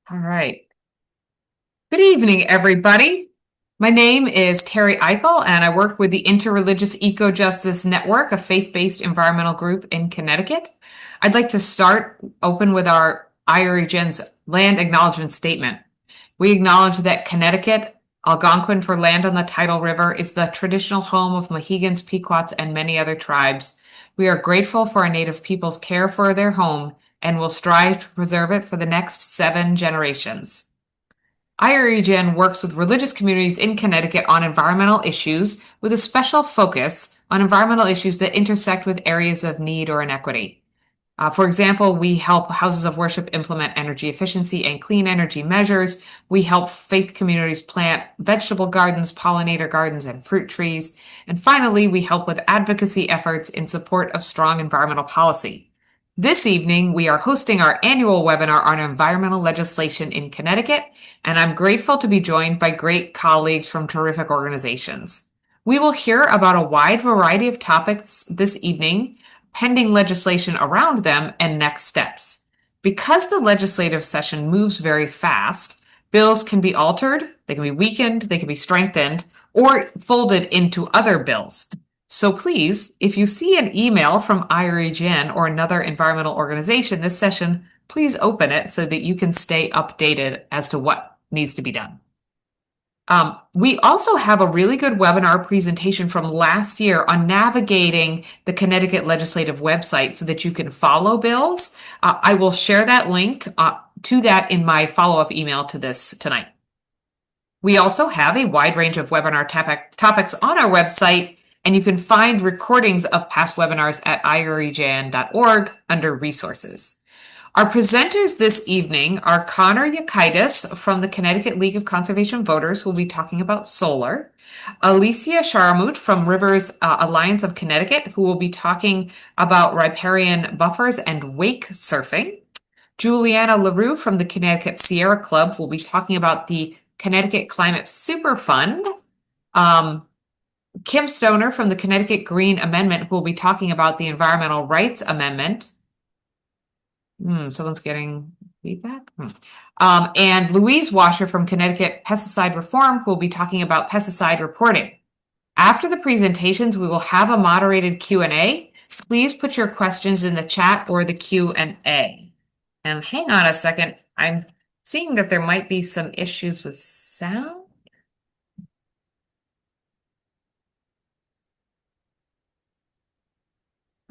All right. Good evening, everybody. My name is Terry Eichel, and I work with the Interreligious Eco Justice Network, a faith-based environmental group in Connecticut. I'd like to start open with our IREGen's land acknowledgement statement. We acknowledge that Connecticut, Algonquin for land on the Tidal River, is the traditional home of Mohegans, Pequots, and many other tribes. We are grateful for our Native people's care for their home and will strive to preserve it for the next 7 generations. IREGen works with religious communities in Connecticut on environmental issues with a special focus on environmental issues that intersect with areas of need or inequity. For example, we help houses of worship implement energy efficiency and clean energy measures. We help faith communities plant vegetable gardens, pollinator gardens, and fruit trees. And finally, we help with advocacy efforts in support of strong environmental policy. This evening, we are hosting our annual webinar on environmental legislation in Connecticut, and I'm grateful to be joined by great colleagues from terrific organizations. We will hear about a wide variety of topics this evening, pending legislation around them, and next steps. Because the legislative session moves very fast, bills can be altered, they can be weakened, they can be strengthened, or folded into other bills. So please, if you see an email from IREGen or another environmental organization this session, please open it so that you can stay updated as to what needs to be done. We also have a really good webinar presentation from last year on navigating the Connecticut legislative website so that you can follow bills. I will share that link to that in my follow-up email to this tonight. We also have a wide range of webinar topics on our website, and you can find recordings of past webinars at iregen.org under resources. Our presenters this evening are Connor Yakaitis from the Connecticut League of Conservation Voters, who will be talking about solar, Alicia Sharamut from Rivers Alliance of Connecticut, who will be talking about riparian buffers and wake surfing, Juliana LaRue from the Connecticut Sierra Club will be talking about the Connecticut Climate Super Fund, Kim Stoner from the Connecticut Green Amendment, who will be talking about the Environmental Rights Amendment. Someone's getting feedback. And Louise Washer from Connecticut Pesticide Reform, who will be talking about pesticide reporting. After the presentations, we will have a moderated Q&A. Please put your questions in the chat or the Q&A. And hang on a second. I'm seeing that there might be some issues with sound.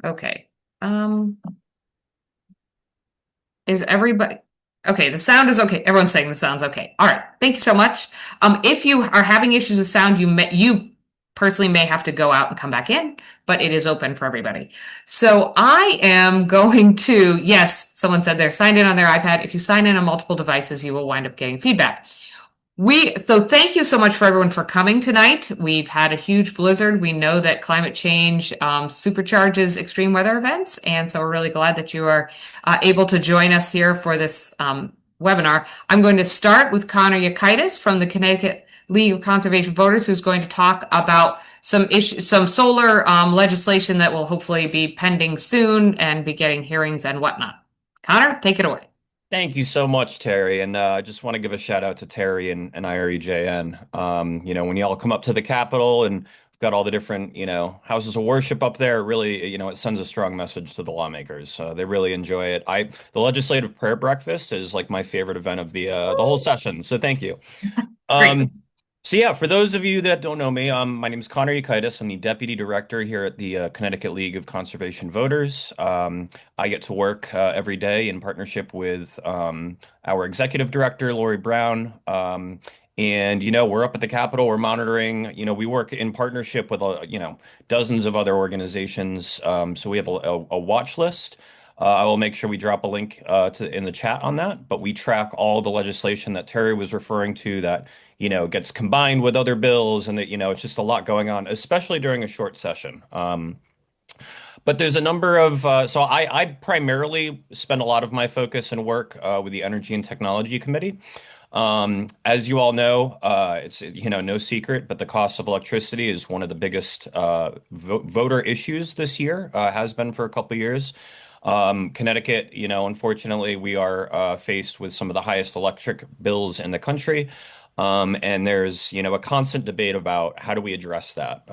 Okay. Is everybody okay? The sound is okay. Everyone's saying the sound's okay. All right. Thank you so much. If you are having issues with sound, you personally may have to go out and come back in, but it is open for everybody. So I am going to, yes, someone said they're signed in on their iPad. If you sign in on multiple devices, you will wind up getting feedback. So thank you so much for everyone for coming tonight. We've had a huge blizzard. We know that climate change supercharges extreme weather events, and so we're really glad that you are able to join us here for this webinar. I'm going to start with Connor Yakaitis from the Connecticut League of Conservation Voters, who's going to talk about some solar legislation that will hopefully be pending soon and be getting hearings and whatnot. Connor, take it away. Thank you so much, Terry. And I just want to give a shout out to Terry and IREJN. When you all come up to the Capitol and we've got all the different, houses of worship up there, really, it sends a strong message to the lawmakers. They really enjoy it. The legislative prayer breakfast is like my favorite event of the whole session. So thank you. Great. So yeah, for those of you that don't know me, my name is Connor Yakaitis. I'm the Deputy Director here at the Connecticut League of Conservation Voters. I get to work every day in partnership with our Executive Director, Lori Brown. We're up at the Capitol, we're monitoring, we work in partnership with, dozens of other organizations. So we have a watch list. I will make sure we drop a link in the chat on that, but we track all the legislation that Terry was referring to that gets combined with other bills and that, it's just a lot going on, especially during a short session. But there's a number of, so I primarily spend a lot of my focus and work with the Energy and Technology Committee. As you all know, it's, no secret, but the cost of electricity is one of the biggest voter issues this year, has been for a couple of years. Connecticut, unfortunately, we are faced with some of the highest electric bills in the country. And there's, a constant debate about how do we address that.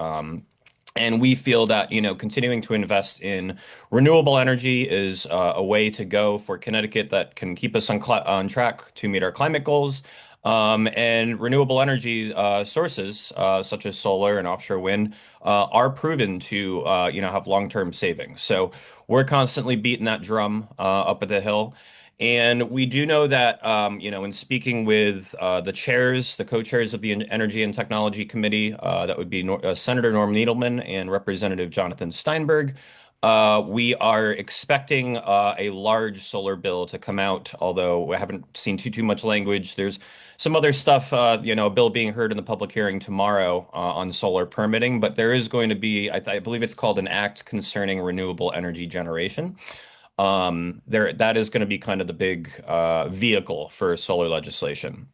And we feel that, continuing to invest in renewable energy is a way to go for Connecticut that can keep us on track to meet our climate goals. And renewable energy sources, such as solar and offshore wind, are proven to, have long-term savings. So we're constantly beating that drum up at the hill. And we do know that, in speaking with the co-chairs of the Energy and Technology Committee, that would be Senator Norm Needleman and Representative Jonathan Steinberg, we are expecting a large solar bill to come out, although we haven't seen too much language. There's some other stuff, a bill being heard in the public hearing tomorrow on solar permitting, but there is going to be, I believe it's called an act concerning renewable energy generation. That is going to be kind of the big vehicle for solar legislation.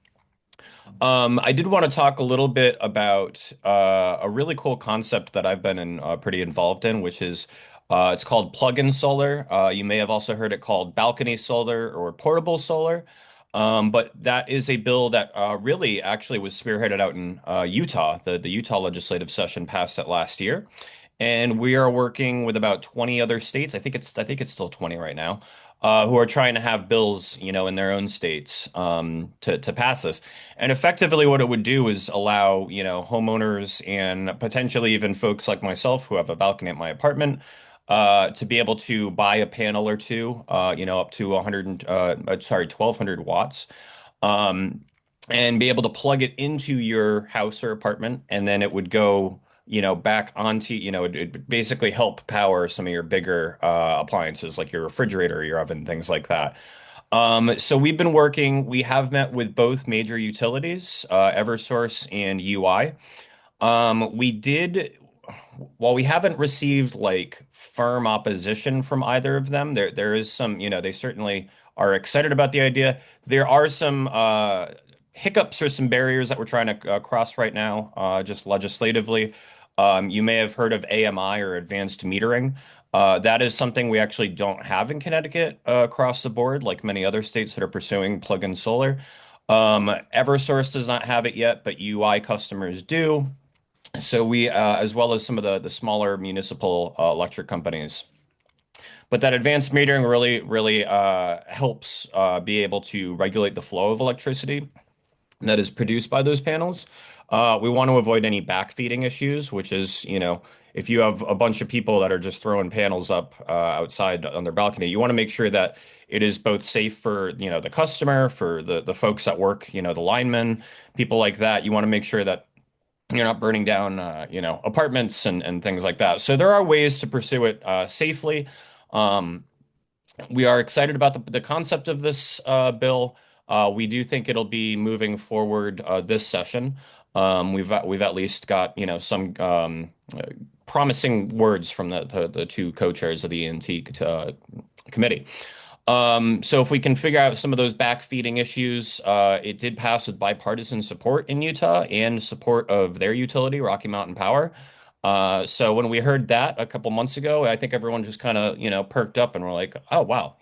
I did want to talk a little bit about a really cool concept that I've been pretty involved in, which is it's called plug-in solar. You may have also heard it called balcony solar or portable solar. But that is a bill that really actually was spearheaded out in Utah. The Utah legislative session passed it last year. And we are working with about 20 other states. I think it's still 20 right now, who are trying to have bills, in their own states to pass this. And effectively, what it would do is allow, homeowners and potentially even folks like myself who have a balcony at my apartment to be able to buy a panel or two, up to 1,200 watts. Um, and be able to plug it into your house or apartment, and then it would go, back onto, it'd basically help power some of your bigger appliances like your refrigerator, your oven, things like that. So we have met with both major utilities, Eversource and UI. We did, while we haven't received like firm opposition from either of them, there is some, they certainly are excited about the idea. There are some hiccups or some barriers that we're trying to cross right now, just legislatively. You may have heard of AMI or advanced metering. That is something we actually don't have in Connecticut across the board, like many other states that are pursuing plug-in solar. Eversource does not have it yet, but UI customers do. So as well as some of the smaller municipal electric companies. But that advanced metering really, really helps be able to regulate the flow of electricity that is produced by those panels. We want to avoid any backfeeding issues, which is, if you have a bunch of people that are just throwing panels up outside on their balcony, you want to make sure that it is both safe for, the customer, for the folks that work, the linemen, people like that. You want to make sure that you're not burning down, apartments and things like that. So there are ways to pursue it safely. Um, we are excited about the concept of this bill. We do think it'll be moving forward this session. We've at least got some promising words from the two co-chairs of the E&T committee. So if we can figure out some of those backfeeding issues, it did pass with bipartisan support in Utah and support of their utility, Rocky Mountain Power. So when we heard that a couple months ago, I think everyone just kind of, perked up and we're like, oh, wow,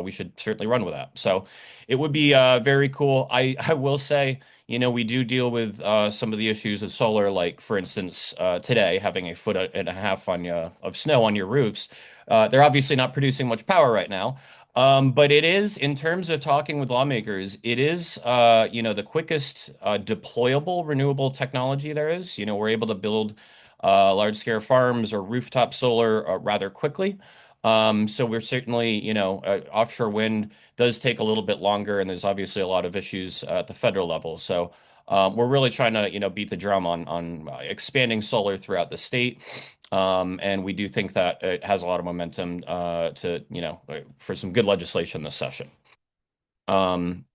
we should certainly run with that. So it would be very cool. I will say, we do deal with some of the issues of solar, like, for instance, today, having a foot and a half of snow on your roofs. They're obviously not producing much power right now. But it is, in terms of talking with lawmakers, it is, the quickest deployable renewable technology there is. We're able to build large scale farms or rooftop solar rather quickly. So we're certainly, offshore wind does take a little bit longer, and there's obviously a lot of issues at the federal level. So we're really trying to, beat the drum on expanding solar throughout the state. And we do think that it has a lot of momentum for some good legislation this session. Um,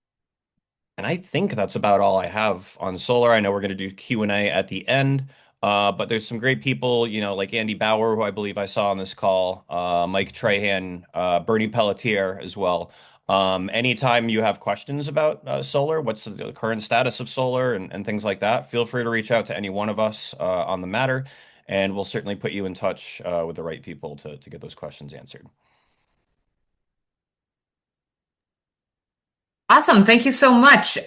and I think that's about all I have on solar. I know we're going to do Q&A at the end, but there's some great people, like Andy Bauer, who I believe I saw on this call, Mike Trahan, Bernie Pelletier as well. Anytime you have questions about solar, what's the current status of solar and things like that, feel free to reach out to any one of us on the matter, and we'll certainly put you in touch with the right people to get those questions answered. Awesome. Thank you so much.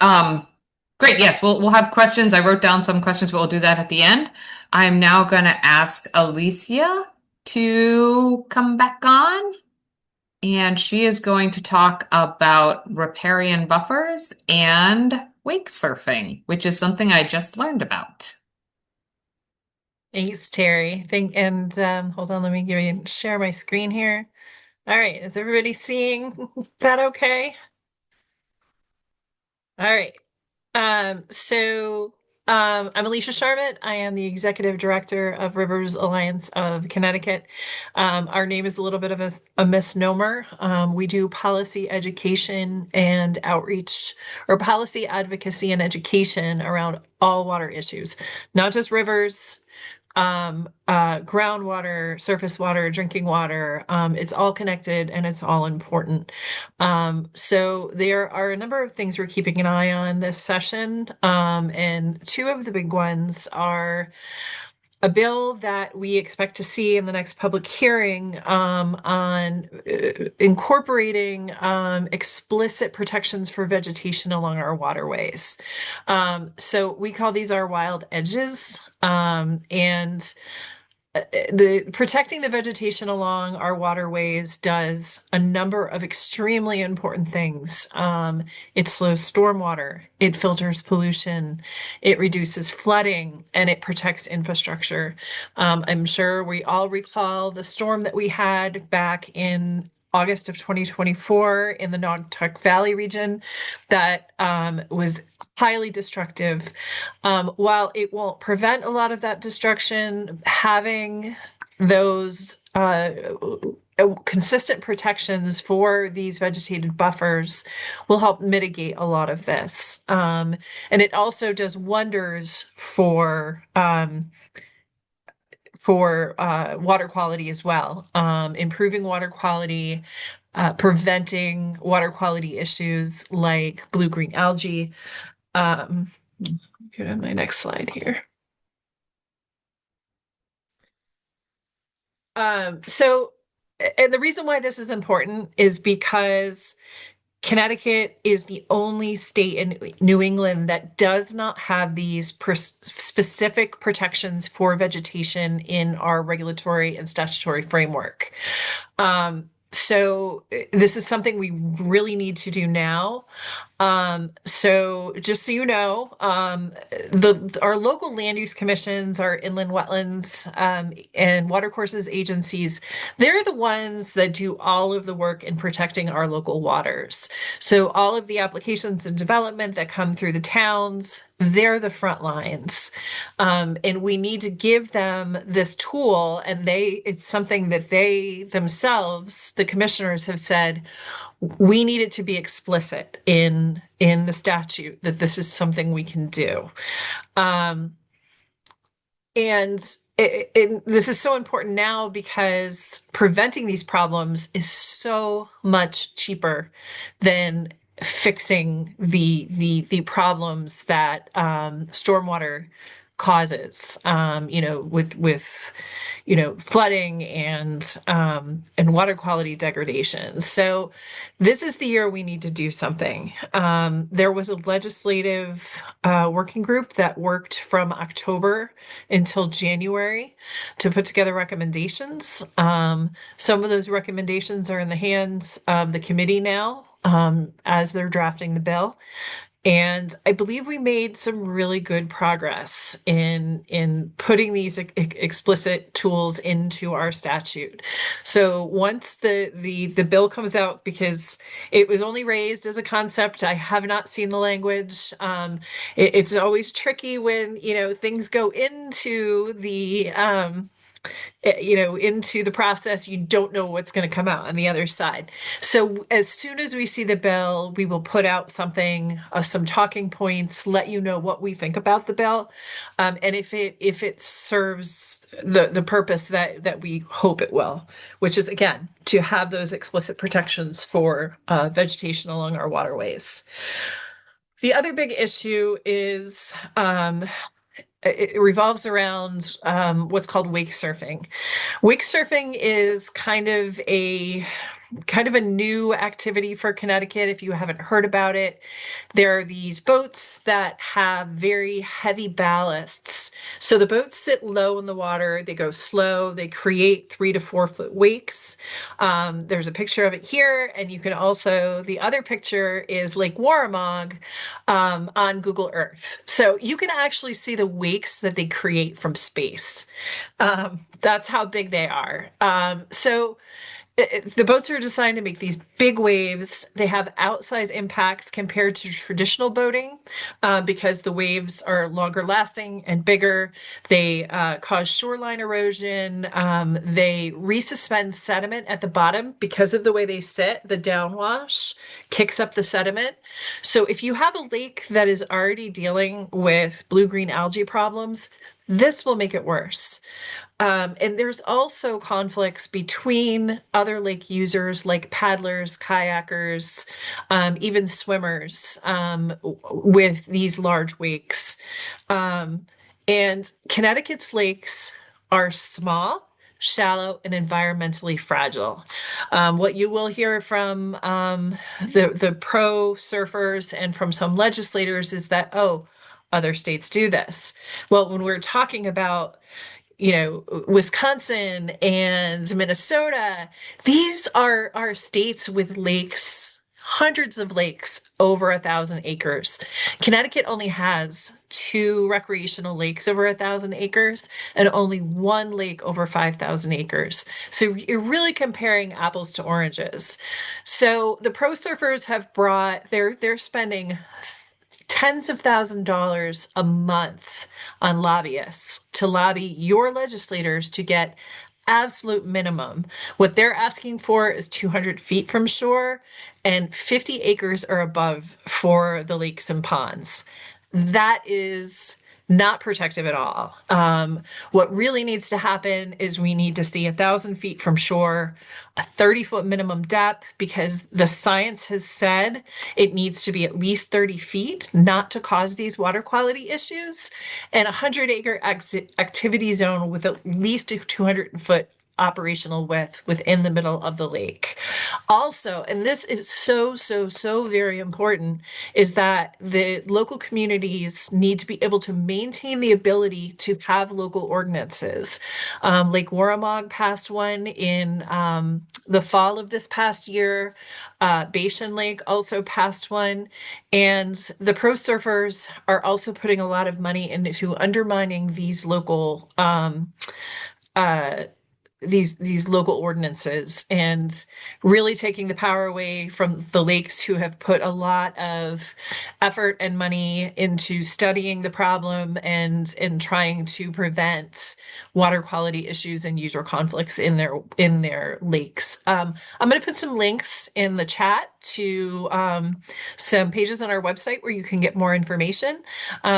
Great. Yes, we'll have questions. I wrote down some questions, but we'll do that at the end. I'm now going to ask Alicia to come back on, and she is going to talk about riparian buffers and wake surfing, which is something I just learned about. Thanks, Terry. Hold on, let me share my screen here. All right, is everybody seeing that okay? All right. I'm Alicia Sharvett. I am the Executive Director of Rivers Alliance of Connecticut. Our name is a little bit of a misnomer. We do policy education and outreach, or policy advocacy and education around all water issues, not just rivers, groundwater, surface water, drinking water. It's all connected and it's all important. So there are a number of things we're keeping an eye on this session. And two of the big ones are a bill that we expect to see in the next public hearing on incorporating explicit protections for vegetation along our waterways. So we call these our wild edges. And the protecting the vegetation along our waterways does a number of extremely important things. It slows stormwater, it filters pollution, it reduces flooding, and it protects infrastructure. I'm sure we all recall the storm that we had back in August of 2024 in the Naugatuck Valley region that was highly destructive. While it won't prevent a lot of that destruction, having those consistent protections for these vegetated buffers will help mitigate a lot of this. And it also does wonders for water quality as well, improving water quality, preventing water quality issues like blue-green algae. Go to my next slide here. So, and the reason why this is important is because Connecticut is the only state in New England that does not have these specific protections for vegetation in our regulatory and statutory framework. So this is something we really need to do now. So just so you know, our local land use commissions, our inland wetlands, and watercourses agencies, they're the ones that do all of the work in protecting our local waters. So all of the applications and development that come through the towns, they're the front lines. And we need to give them this tool, and it's something that they themselves, the commissioners, have said, we need it to be explicit in the statute that this is something we can do. And this is so important now because preventing these problems is so much cheaper than fixing the problems that stormwater causes, with flooding and water quality degradation. So this is the year we need to do something. There was a legislative working group that worked from October until January to put together recommendations. Some of those recommendations are in the hands of the committee now, as they're drafting the bill. And I believe we made some really good progress in putting these explicit tools into our statute. So once the bill comes out, because it was only raised as a concept, I have not seen the language. It's always tricky when things go into into the process, you don't know what's going to come out on the other side. So as soon as we see the bill, we will put out something, some talking points, let you know what we think about the bill, and if it serves the purpose that we hope it will, which is again to have those explicit protections for vegetation along our waterways. The other big issue is it revolves around what's called wake surfing. Wake surfing is kind of kind of a new activity for Connecticut. If you haven't heard about it, there are these boats that have very heavy ballasts. So the boats sit low in the water, they go slow, they create 3 to 4 foot wakes. There's a picture of it here, and you can also, the other picture is Lake Warramog on Google Earth. So you can actually see the wakes that they create from space. That's how big they are. The boats are designed to make these big waves. They have outsized impacts compared to traditional boating because the waves are longer lasting and bigger. They cause shoreline erosion. They resuspend sediment at the bottom because of the way they sit. The downwash kicks up the sediment. So if you have a lake that is already dealing with blue-green algae problems, this will make it worse. And there's also conflicts between other lake users like paddlers, kayakers, even swimmers with these large wakes. And Connecticut's lakes are small, shallow, and environmentally fragile. What you will hear from the pro surfers and from some legislators is that, oh, other states do this. Well, when we're talking about Wisconsin and Minnesota, these are states with lakes, hundreds of lakes over 1,000 acres. Connecticut only has 2 recreational lakes over 1,000 acres and only 1 lake over 5,000 acres. So you're really comparing apples to oranges. So the pro surfers have they're spending tens of $1,000s a month on lobbyists to lobby your legislators to get absolute minimum. What they're asking for is 200 feet from shore and 50 acres or above for the lakes and ponds. That is not protective at all. What really needs to happen is we need to see 1,000 feet from shore, a 30-foot minimum depth, because the science has said it needs to be at least 30 feet, not to cause these water quality issues, and a 100-acre activity zone with at least a 200-foot operational width within the middle of the lake. Also, and this is so very important, is that the local communities need to be able to maintain the ability to have local ordinances. Lake Warramog passed one in the fall of this past year. Bashan Lake also passed one. And the pro surfers are also putting a lot of money into undermining these local these local ordinances and really taking the power away from the lakes, who have put a lot of effort and money into studying the problem and trying to prevent water quality issues and user conflicts in their lakes. I'm going to put some links in the chat to some pages on our website where you can get more information.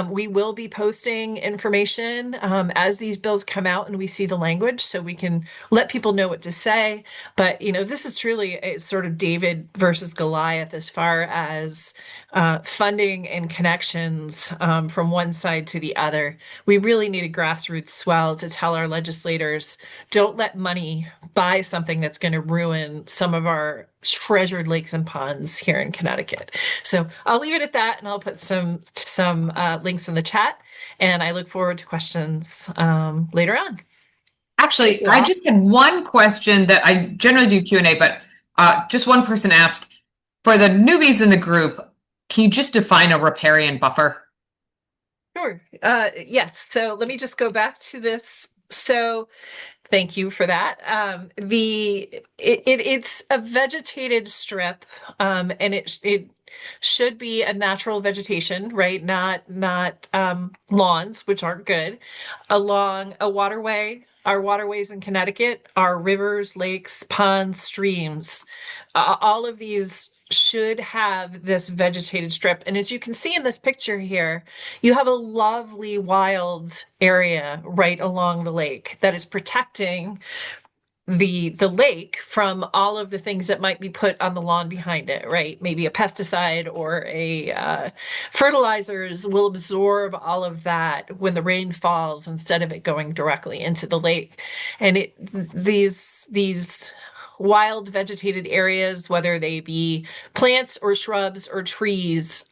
We will be posting information as these bills come out and we see the language, so we can let people know what to say. But this is truly a sort of David versus Goliath as far as funding and connections from one side to the other. We really need a grassroots swell to tell our legislators, don't let money buy something that's going to ruin some of our treasured lakes and ponds here in Connecticut. So I'll leave it at that, and I'll put some links in the chat, and I look forward to questions later on. Actually, I just had one question that I generally do Q&A, but just one person asked, for the newbies in the group, can you just define a riparian buffer? Sure. Yes. So let me just go back to this. So thank you for that. It's a vegetated strip, and it should be a natural vegetation, right? Not lawns, which aren't good, along a waterway. Our waterways in Connecticut are rivers, lakes, ponds, streams. All of these should have this vegetated strip. And as you can see in this picture here, you have a lovely wild area right along the lake that is protecting the lake from all of the things that might be put on the lawn behind it, right? Maybe a pesticide or a fertilizers will absorb all of that when the rain falls instead of it going directly into the lake. And these wild vegetated areas, whether they be plants or shrubs or trees,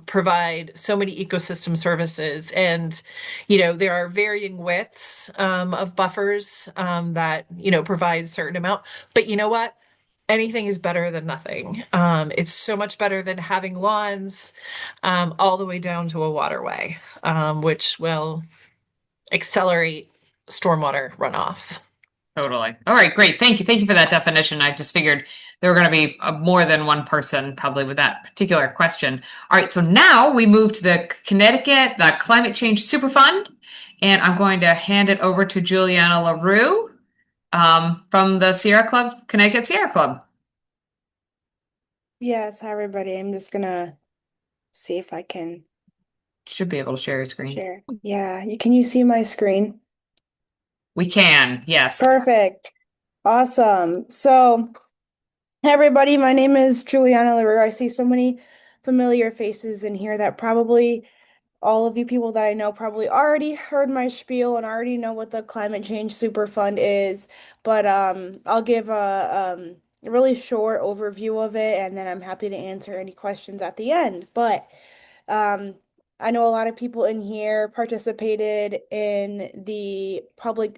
provide so many ecosystem services. And, there are varying widths of buffers that, provide a certain amount. But you know what? Anything is better than nothing. It's so much better than having lawns all the way down to a waterway, which will accelerate stormwater runoff. Totally. All right, great. Thank you. Thank you for that definition. I just figured there were going to be more than one person probably with that particular question. All right, so now we move to the Connecticut, the Climate Change Superfund, and I'm going to hand it over to Juliana LaRue from the Sierra Club, Connecticut Sierra Club. Yes, hi everybody. I'm just gonna see if I can Should be able to share your screen. share. Yeah, can you see my screen? We can, yes. Perfect. Awesome. So, hey everybody, my name is Juliana LaRue. I see so many familiar faces in here that probably all of you people that I know probably already heard my spiel and already know what the Climate Change Superfund is. But I'll give a really short overview of it, and then I'm happy to answer any questions at the end. But Um, I know a lot of people in here participated in the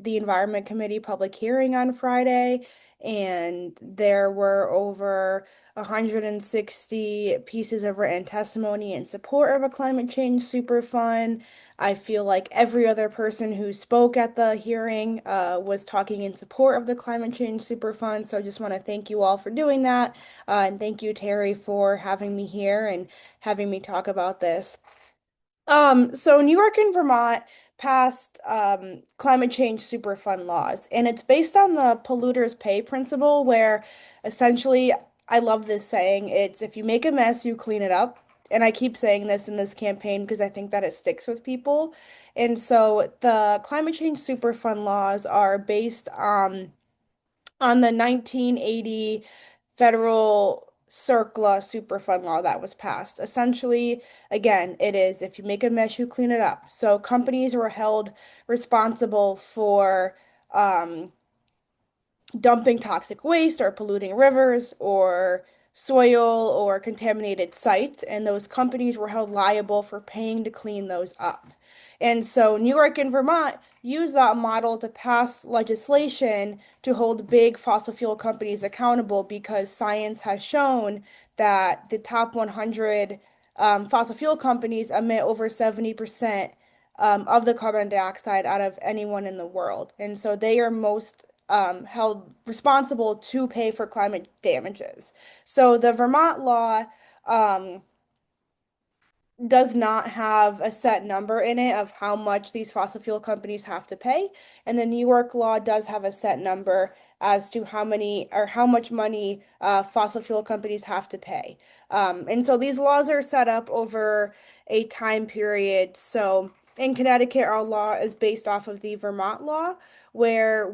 Environment Committee public hearing on Friday, and there were over 160 pieces of written testimony in support of a climate change super fund. I feel like every other person who spoke at the hearing was talking in support of the climate change super fund. So I just want to thank you all for doing that. And thank you, Terry, for having me here and having me talk about this. So New York and Vermont passed climate change superfund laws, and it's based on the polluters pay principle, where essentially, I love this saying, it's if you make a mess, you clean it up. And I keep saying this in this campaign because I think that it sticks with people. And so the climate change superfund laws are based on the 1980 federal CERCLA Superfund law that was passed. Essentially, again, it is if you make a mess, you clean it up. So companies were held responsible for um, dumping toxic waste or polluting rivers or soil or contaminated sites, and those companies were held liable for paying to clean those up. And so New York and Vermont used that model to pass legislation to hold big fossil fuel companies accountable because science has shown that the top 100 fossil fuel companies emit over 70% of the carbon dioxide out of anyone in the world. And so they are most held responsible to pay for climate damages. So the Vermont law um, does not have a set number in it of how much these fossil fuel companies have to pay. And the New York law does have a set number as to how many or how much money fossil fuel companies have to pay. And so these laws are set up over a time period. So in Connecticut, our law is based off of the Vermont law, where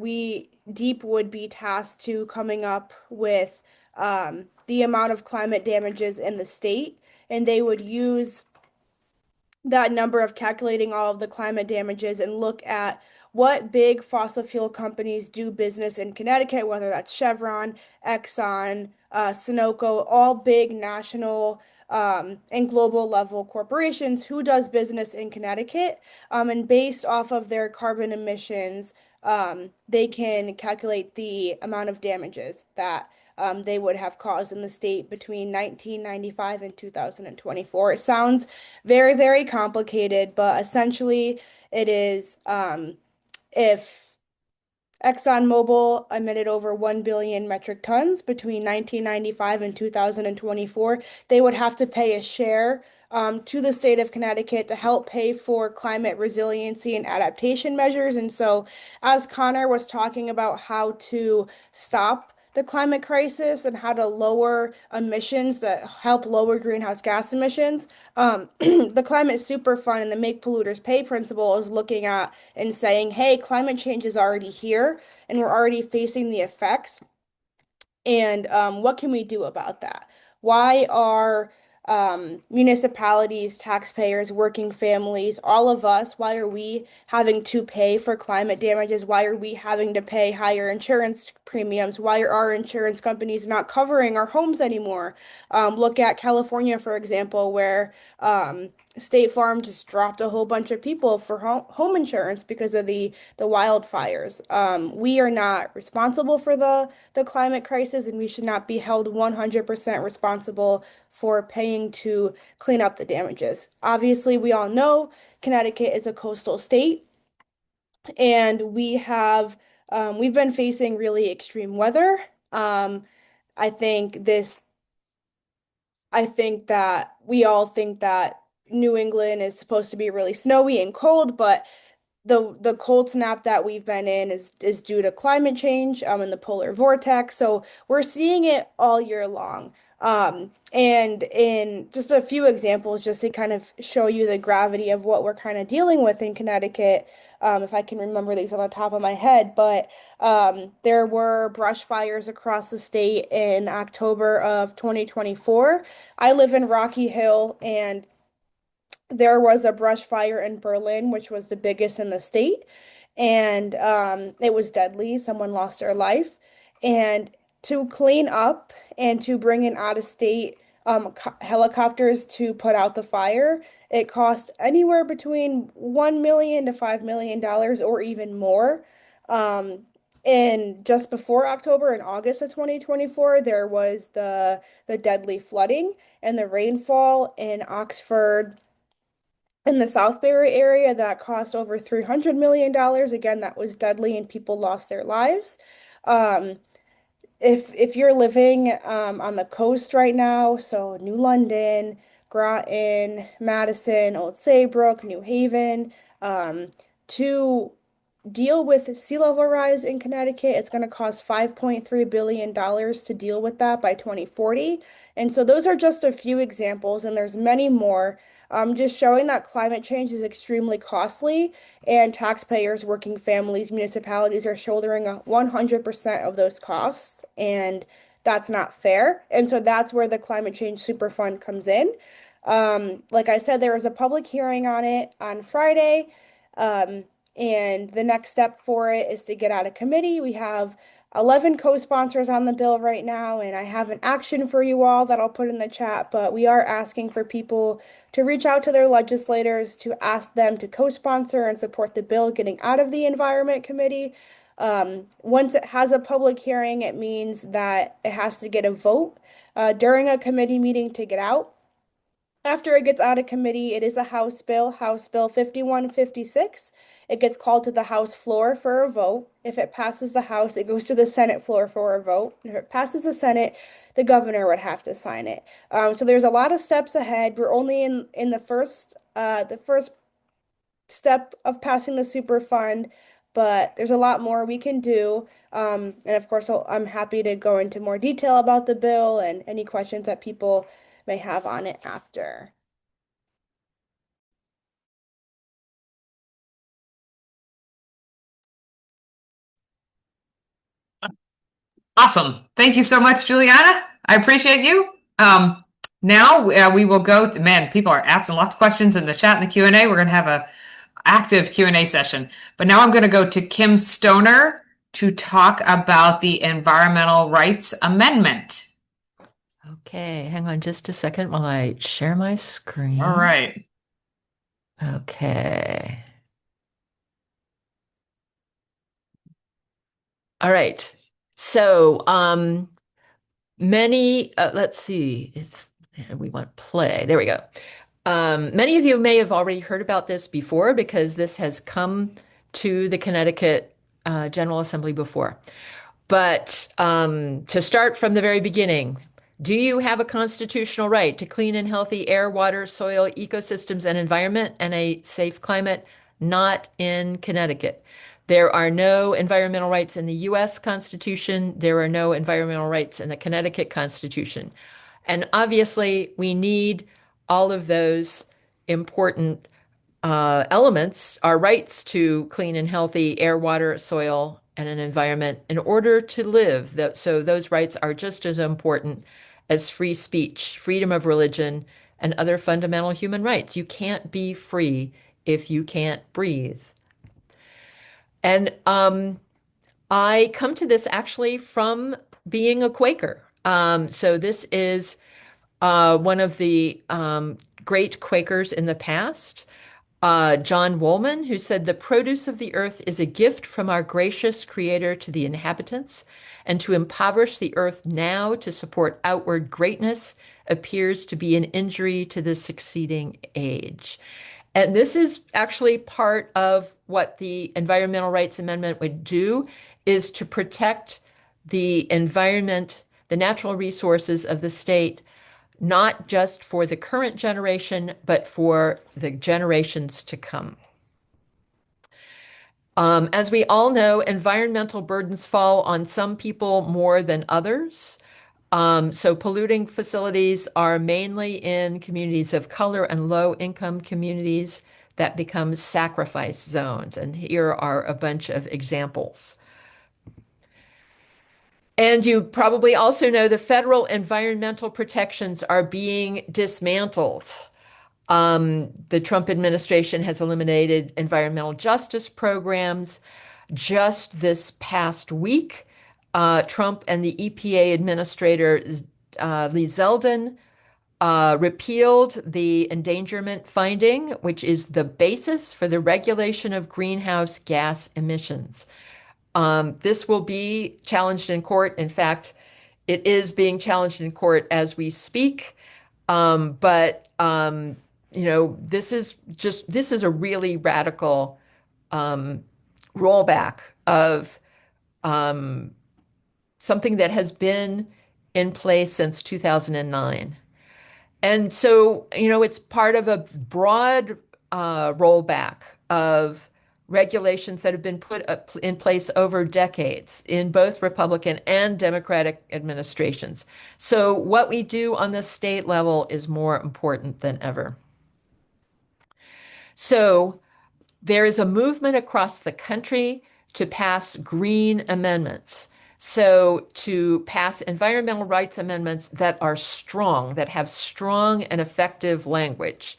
DEEP would be tasked to coming up with the amount of climate damages in the state, and they would use that number of calculating all of the climate damages and look at what big fossil fuel companies do business in Connecticut, whether that's Chevron, Exxon, Sunoco, all big national and global level corporations who does business in Connecticut. And based off of their carbon emissions, they can calculate the amount of damages that they would have caused in the state between 1995 and 2024. It sounds very, very complicated, but essentially it is if ExxonMobil emitted over 1 billion metric tons between 1995 and 2024, they would have to pay a share to the state of Connecticut to help pay for climate resiliency and adaptation measures. And so, as Connor was talking about how to stop the climate crisis and how to lower emissions that help lower greenhouse gas emissions, the Climate Super Fund and the Make Polluters Pay principle is looking at and saying, hey, climate change is already here and we're already facing the effects. And what can we do about that? Why are municipalities, taxpayers, working families, all of us, why are we having to pay for climate damages? Why are we having to pay higher insurance premiums? Why are our insurance companies not covering our homes anymore? Look at California, for example, where State Farm just dropped a whole bunch of people for home insurance because of the wildfires. We are not responsible for the climate crisis, and we should not be held 100% responsible for paying to clean up the damages. Obviously, we all know Connecticut is a coastal state, and we've been facing really extreme weather. Um, I think this I think that we all think that New England is supposed to be really snowy and cold, but the cold snap that we've been in is due to climate change and the polar vortex. So we're seeing it all year long. And in just a few examples, just to kind of show you the gravity of what we're kind of dealing with in Connecticut, if I can remember these on the top of my head, but there were brush fires across the state in October of 2024. I live in Rocky Hill, and there was a brush fire in Berlin, which was the biggest in the state, and it was deadly. Someone lost their life. And to clean up and to bring in out of state helicopters to put out the fire, it cost anywhere between $1 million to $5 million or even more. And just before October, in August of 2024, there was the deadly flooding and the rainfall in Oxford in the Southbury area that cost over $300 million. Again, that was deadly and people lost their lives. Um, if you're living on the coast right now, so New London, Groton, Madison, Old Saybrook, New Haven, to deal with sea level rise in Connecticut, it's going to cost $5.3 billion to deal with that by 2040. And so those are just a few examples, and there's many more. Just showing that climate change is extremely costly, and taxpayers, working families, municipalities are shouldering 100% of those costs, and that's not fair. And so that's where the Climate Change Superfund comes in. Like I said, there was a public hearing on it on Friday. Um, and the next step for it is to get out of committee. We have 11 co-sponsors on the bill right now, and I have an action for you all that I'll put in the chat, but we are asking for people to reach out to their legislators to ask them to co-sponsor and support the bill getting out of the Environment Committee. Once it has a public hearing, it means that it has to get a vote during a committee meeting to get out. After it gets out of committee, it is a House Bill, House Bill 5156. It gets called to the House floor for a vote. If it passes the House, it goes to the Senate floor for a vote. If it passes the Senate, the governor would have to sign it. So there's a lot of steps ahead. We're only in the first step of passing the super fund, but there's a lot more we can do. And of course, I'm happy to go into more detail about the bill and any questions that people may have on it after. Awesome. Thank you so much, Juliana. I appreciate you. Now we will go to, man, people are asking lots of questions in the chat and the Q&A. We're going to have a active Q&A session. But now I'm going to go to Kim Stoner to talk about the Environmental Rights Amendment. Okay, hang on just a second while I share my screen. All right. Okay. All right. So, let's see, we want play. There we go. Many of you may have already heard about this before because this has come to the Connecticut General Assembly before. But to start from the very beginning, do you have a constitutional right to clean and healthy air, water, soil, ecosystems, and environment, and a safe climate? Not in Connecticut. There are no environmental rights in the U.S. Constitution. There are no environmental rights in the Connecticut Constitution. And obviously, we need all of those important elements, our rights to clean and healthy air, water, soil, and an environment in order to live. So those rights are just as important as free speech, freedom of religion, and other fundamental human rights. You can't be free if you can't breathe. And I come to this actually from being a Quaker. So this is one of the great Quakers in the past, John Woolman, who said, "The produce of the earth is a gift from our gracious Creator to the inhabitants, and to impoverish the earth now to support outward greatness appears to be an injury to the succeeding age." And this is actually part of what the Environmental Rights Amendment would do, is to protect the environment, the natural resources of the state, not just for the current generation, but for the generations to come. As we all know, environmental burdens fall on some people more than others. So polluting facilities are mainly in communities of color and low-income communities that become sacrifice zones. And here are a bunch of examples. And you probably also know the federal environmental protections are being dismantled. The Trump administration has eliminated environmental justice programs. Just this past week, Trump and the EPA administrator, Lee Zeldin, repealed the endangerment finding, which is the basis for the regulation of greenhouse gas emissions. This will be challenged in court. In fact, it is being challenged in court as we speak. This is a really radical rollback of something that has been in place since 2009. And so, it's part of a broad rollback of regulations that have been put in place over decades in both Republican and Democratic administrations. So what we do on the state level is more important than ever. So there is a movement across the country to pass green amendments. So to pass environmental rights amendments that are strong, that have strong and effective language.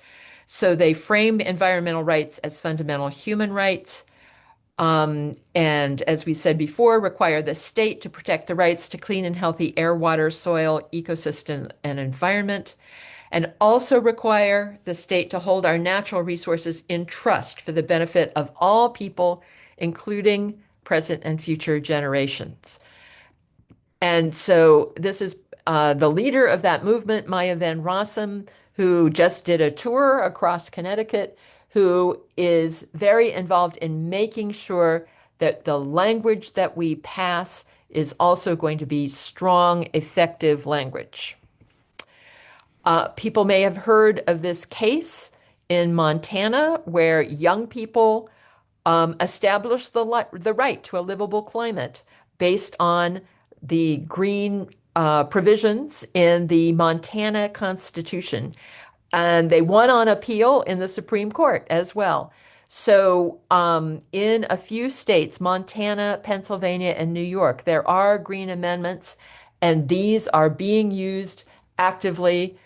So they frame environmental rights as fundamental human rights. And as we said before, require the state to protect the rights to clean and healthy air, water, soil, ecosystem, and environment. And also require the state to hold our natural resources in trust for the benefit of all people, including present and future generations. And so this is the leader of that movement, Maya Van Rossum, who just did a tour across Connecticut, who is very involved in making sure that the language that we pass is also going to be strong, effective language. People may have heard of this case in Montana where young people established the right to a livable climate based on the green provisions in the Montana Constitution. And they won on appeal in the Supreme Court as well. So in a few states, Montana, Pennsylvania, and New York, there are green amendments, and these are being used actively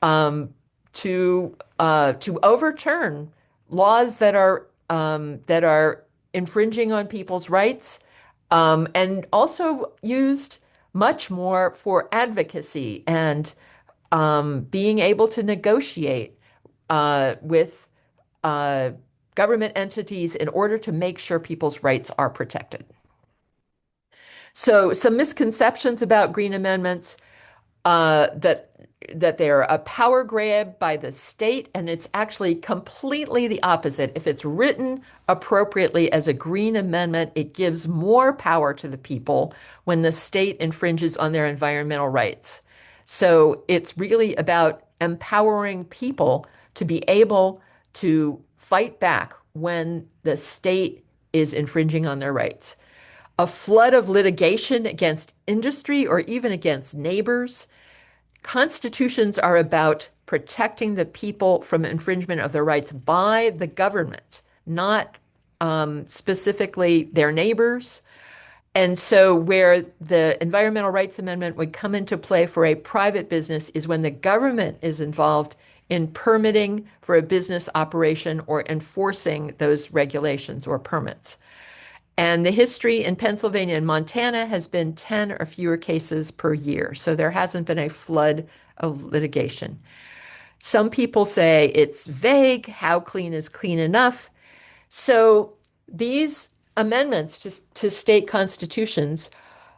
to overturn laws that are infringing on people's rights, and also used much more for advocacy and being able to negotiate with government entities in order to make sure people's rights are protected. So some misconceptions about green amendments, that they're a power grab by the state, and it's actually completely the opposite. If it's written appropriately as a green amendment, it gives more power to the people when the state infringes on their environmental rights. So it's really about empowering people to be able to fight back when the state is infringing on their rights. A flood of litigation against industry or even against neighbors. Constitutions are about protecting the people from infringement of their rights by the government, not specifically their neighbors. And so, where the Environmental Rights Amendment would come into play for a private business is when the government is involved in permitting for a business operation or enforcing those regulations or permits. And the history in Pennsylvania and Montana has been 10 or fewer cases per year. So there hasn't been a flood of litigation. Some people say it's vague. How clean is clean enough? So these amendments to state constitutions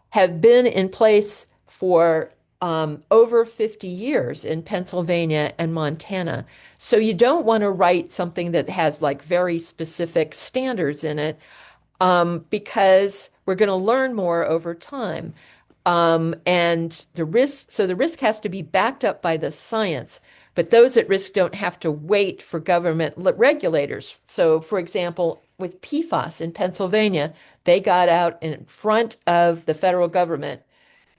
have been in place for over 50 years in Pennsylvania and Montana. So you don't want to write something that has like very specific standards in it, because we're going to learn more over time. And the risk has to be backed up by the science, but those at risk don't have to wait for government regulators. So, for example, with PFAS in Pennsylvania, they got out in front of the federal government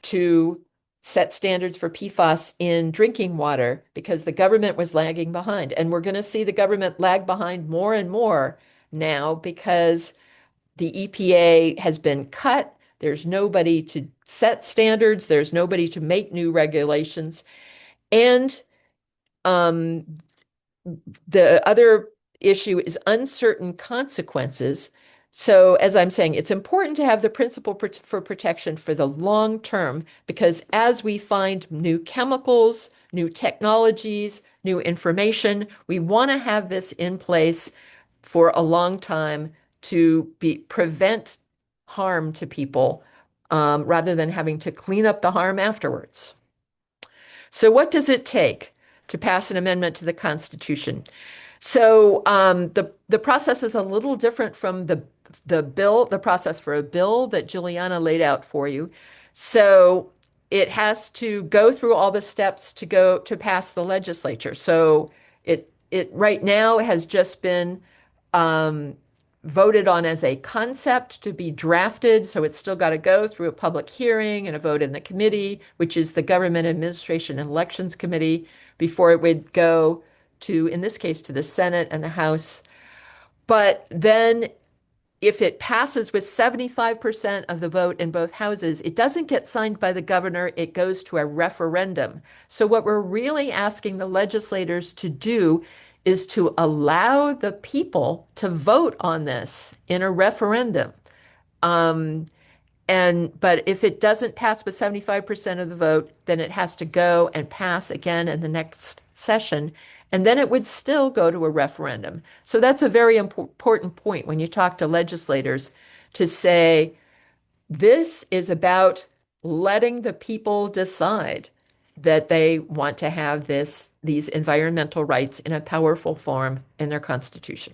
to set standards for PFAS in drinking water because the government was lagging behind. And we're going to see the government lag behind more and more now because the EPA has been cut. There's nobody to set standards. There's nobody to make new regulations. And the other issue is uncertain consequences. So, as I'm saying, it's important to have the principle for protection for the long term because as we find new chemicals, new technologies, new information, we want to have this in place for a long time to prevent harm to people, rather than having to clean up the harm afterwards. So what does it take to pass an amendment to the Constitution? So the process is a little different from the process for a bill that Juliana laid out for you. So it has to go through all the steps to pass the legislature. So it right now has just been voted on as a concept to be drafted. So it's still got to go through a public hearing and a vote in the committee, which is the Government Administration and Elections Committee, before it would go to, in this case, to the Senate and the House. But then if it passes with 75% of the vote in both houses, it doesn't get signed by the governor, it goes to a referendum. So what we're really asking the legislators to do is to allow the people to vote on this in a referendum. But if it doesn't pass with 75% of the vote, then it has to go and pass again in the next session. And then it would still go to a referendum. So that's a very important point when you talk to legislators to say, this is about letting the people decide that they want to have these environmental rights in a powerful form in their Constitution.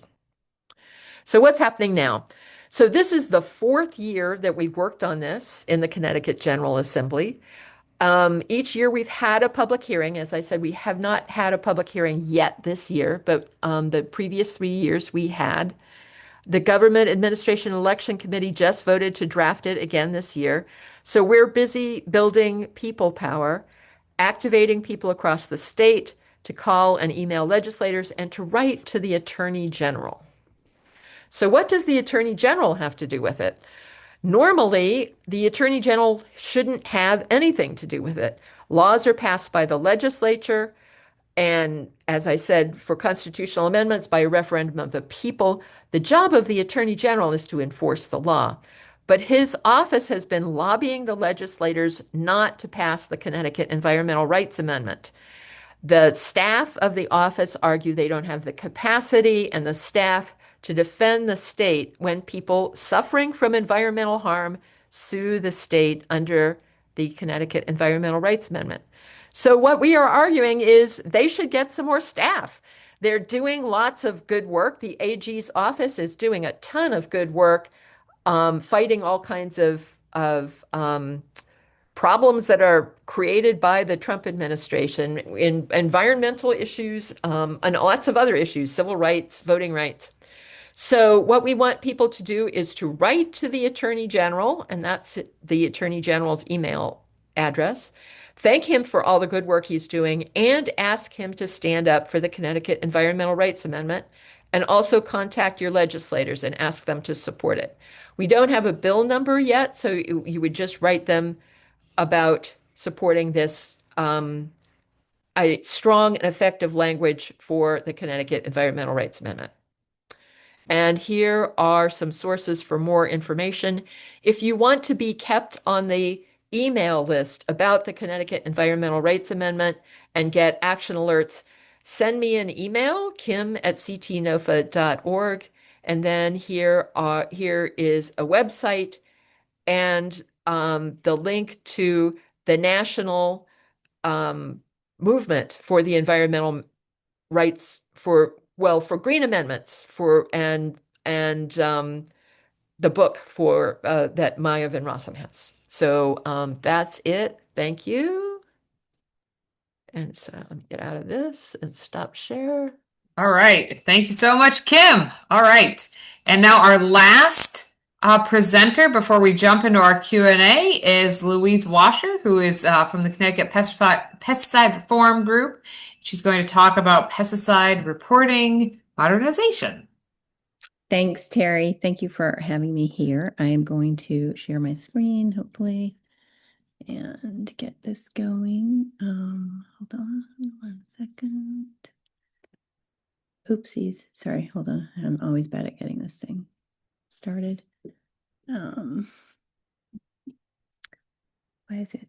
So what's happening now? So this is the 4th year that we've worked on this in the Connecticut General Assembly. Each year we've had a public hearing. As I said, we have not had a public hearing yet this year, but the previous 3 years we had. The Government Administration Election Committee just voted to draft it again this year. So we're busy building people power, activating people across the state to call and email legislators and to write to the Attorney General. So what does the Attorney General have to do with it? Normally, the Attorney General shouldn't have anything to do with it. Laws are passed by the legislature, and as I said, for constitutional amendments by a referendum of the people. The job of the Attorney General is to enforce the law. But his office has been lobbying the legislators not to pass the Connecticut Environmental Rights Amendment. The staff of the office argue they don't have the capacity and the staff to defend the state when people suffering from environmental harm sue the state under the Connecticut Environmental Rights Amendment. So what we are arguing is they should get some more staff. They're doing lots of good work. The AG's office is doing a ton of good work, fighting all kinds of problems that are created by the Trump administration in environmental issues, and lots of other issues, civil rights, voting rights. So what we want people to do is to write to the Attorney General, and that's the Attorney General's email address, thank him for all the good work he's doing, and ask him to stand up for the Connecticut Environmental Rights Amendment, and also contact your legislators and ask them to support it. We don't have a bill number yet, so you would just write them about supporting this a strong and effective language for the Connecticut Environmental Rights Amendment. And here are some sources for more information. If you want to be kept on the email list about the Connecticut Environmental Rights Amendment and get action alerts, send me an email, kim@ctnofa.org. And then here is a website and the link to the national movement for the environmental rights for green amendments and the book for that Maya Van Rossum has. So that's it. Thank you. And so let me get out of this and stop share. All right. Thank you so much, Kim. All right. And now our last presenter before we jump into our Q&A is Louise Washer, who is from the Connecticut Pesticide Reform Group. She's going to talk about pesticide reporting modernization. Thanks, Terry. Thank you for having me here. I am going to share my screen, hopefully, and get this going. Hold on 1 second. Oopsies. Sorry, hold on. I'm always bad at getting this thing started. Why is it?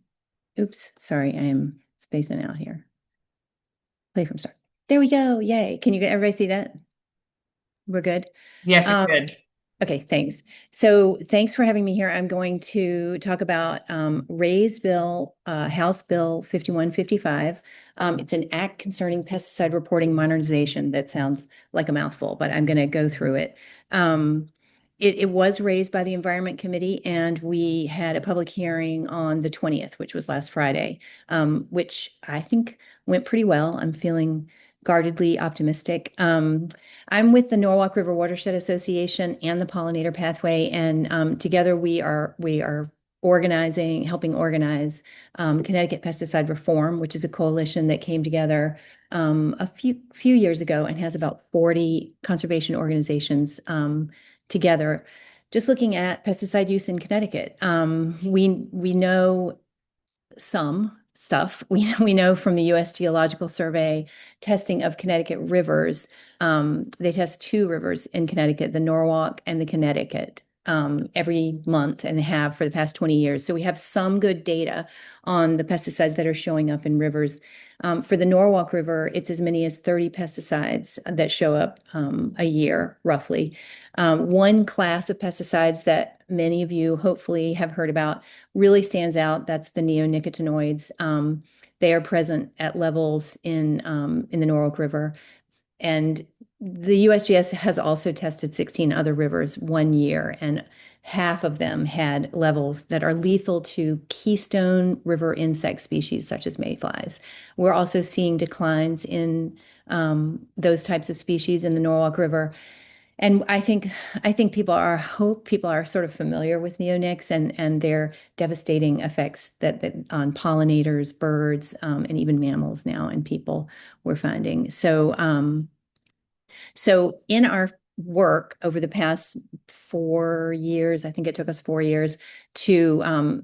Oops, sorry, I am spacing out here. Play from start. There we go. Yay. Can everybody see that? We're good. Yes, you're good. Okay, thanks. So thanks for having me here. I'm going to talk about Ray's bill, House Bill 5155. It's an act concerning pesticide reporting modernization. That sounds like a mouthful, but I'm going to go through it. It was raised by the Environment Committee, and we had a public hearing on the 20th, which was last Friday, which I think went pretty well. I'm feeling guardedly optimistic. I'm with the Norwalk River Watershed Association and the Pollinator Pathway, and together we are helping organize Connecticut Pesticide Reform, which is a coalition that came together a few years ago and has about 40 conservation organizations together, just looking at pesticide use in Connecticut. We know some stuff. We know from the U.S. Geological Survey testing of Connecticut rivers. They test 2 rivers in Connecticut, the Norwalk and the Connecticut, every month, and they have for the past 20 years. So we have some good data on the pesticides that are showing up in rivers. For the Norwalk River, it's as many as 30 pesticides that show up a year, roughly. One class of pesticides that many of you hopefully have heard about really stands out. That's the neonicotinoids. They are present at levels in the Norwalk River. And the USGS has also tested 16 other rivers 1 year, and half of them had levels that are lethal to keystone river insect species such as mayflies. We're also seeing declines in those types of species in the Norwalk River. And I think people are sort of familiar with neonics and their devastating effects that on pollinators, birds, and even mammals now, and people we're finding. So in our work over the past 4 years, I think it took us 4 years to